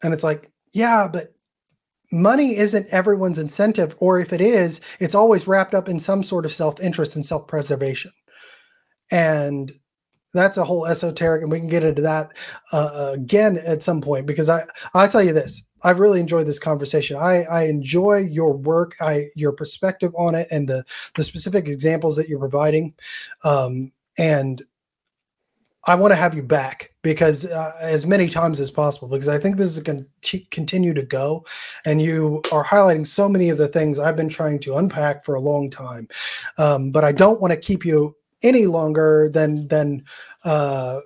And it's like, yeah, but money isn't everyone's incentive, or if it is, it's always wrapped up in some sort of self-interest and self-preservation. And that's a whole esoteric, and we can get into that again at some point, because I'll tell you this, I've really enjoyed this conversation. I enjoy your work, your perspective on it, and the specific examples that you're providing. And I want to have you back, because as many times as possible, because I think this is going to continue to go, and you are highlighting so many of the things I've been trying to unpack for a long time. But I don't want to keep you any longer than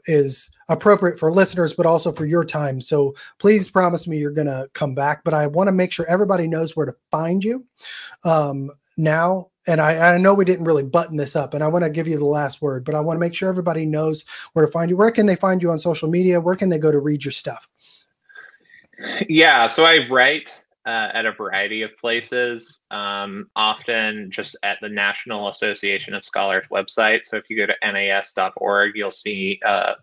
is appropriate for listeners, but also for your time. So please promise me you're going to come back. But I want to make sure everybody knows where to find you now. And I know we didn't really button this up, and I want to give you the last word, but I want to make sure everybody knows where to find you. Where can they find you on social media? Where can they go to read your stuff? Yeah, so I write at a variety of places, often just at the National Association of Scholars website. So if you go to nas.org, you'll see a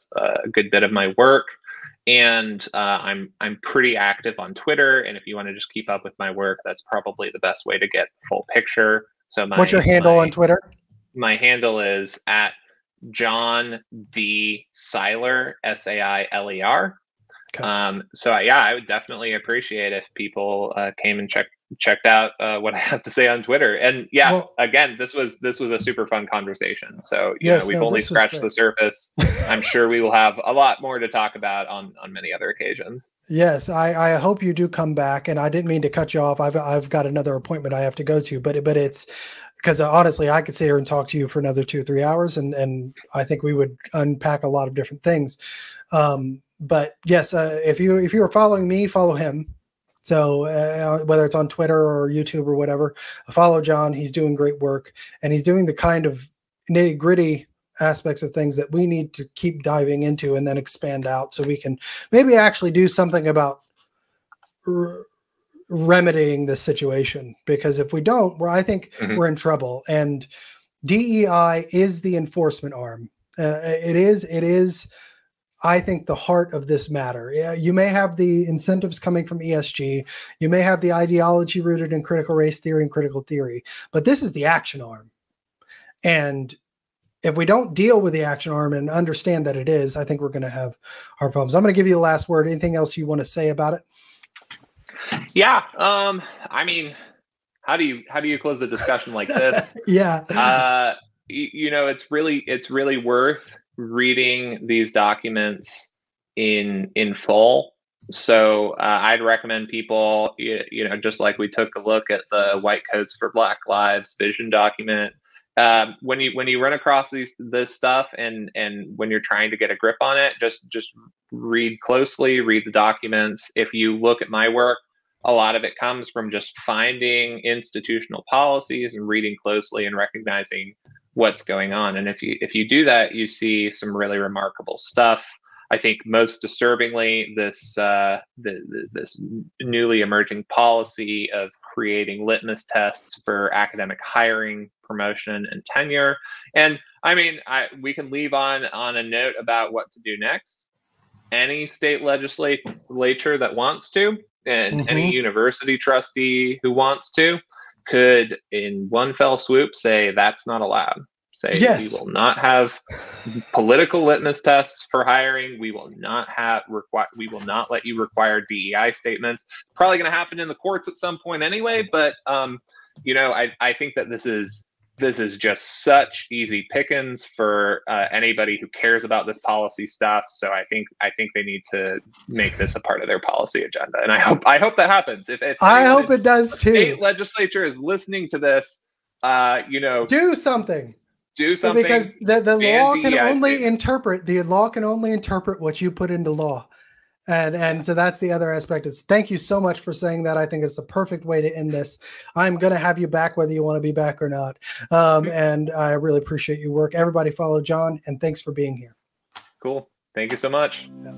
good bit of my work. And I'm pretty active on Twitter. And if you want to just keep up with my work, that's probably the best way to get the full picture. So what's your handle on Twitter? My handle is at John D. Seiler, Sailer. Okay. So yeah, I would definitely appreciate if people came and checked out what I have to say on Twitter. And yeah, well, again, this was a super fun conversation. So we've only scratched the surface. I'm sure we will have a lot more to talk about on many other occasions. Yes, I hope you do come back. And I didn't mean to cut you off. I've got another appointment I have to go to, but it's because honestly, I could sit here and talk to you for another 2 or 3 hours, and I think we would unpack a lot of different things. But yes, if you are following me, follow him. So whether it's on Twitter or YouTube or whatever, follow John. He's doing great work, and he's doing the kind of nitty gritty aspects of things that we need to keep diving into and then expand out, so we can maybe actually do something about remedying this situation. Because if we don't, I think we're in trouble. And DEI is the enforcement arm. It is. I think the heart of this matter. You may have the incentives coming from ESG. You may have the ideology rooted in critical race theory and critical theory, but this is the action arm. And if we don't deal with the action arm and understand that it is, I think we're going to have our problems. I'm going to give you the last word. Anything else you want to say about it? Yeah. I mean, how do you close a discussion like this? Yeah. It's really worth reading these documents in full. So I'd recommend people, just like we took a look at the White Coats for Black Lives vision document, when you run across this stuff and when you're trying to get a grip on it, just read closely, read the documents. If you look at my work, a lot of it comes from just finding institutional policies and reading closely and recognizing what's going on. And if you do that, you see some really remarkable stuff. I think most disturbingly, this newly emerging policy of creating litmus tests for academic hiring, promotion, and tenure. And I mean, we can leave on a note about what to do next. Any state legislature that wants to, and any university trustee who wants to, could in one fell swoop say that's not allowed. Say, yes, we will not have political litmus tests for hiring. We will not let you require DEI statements. It's probably going to happen in the courts at some point anyway. But I think that this is just such easy pickings for anybody who cares about this policy stuff. So I think they need to make this a part of their policy agenda, and I hope that happens. If I hope it does too. State legislature is listening to this, do something. Do something, because the law can only interpret what you put into law, and so that's the other aspect. Thank you so much for saying that. I think it's the perfect way to end this. I'm going to have you back whether you want to be back or not, and I really appreciate your work. Everybody follow John, and thanks for being here. Cool. Thank you so much. Yeah.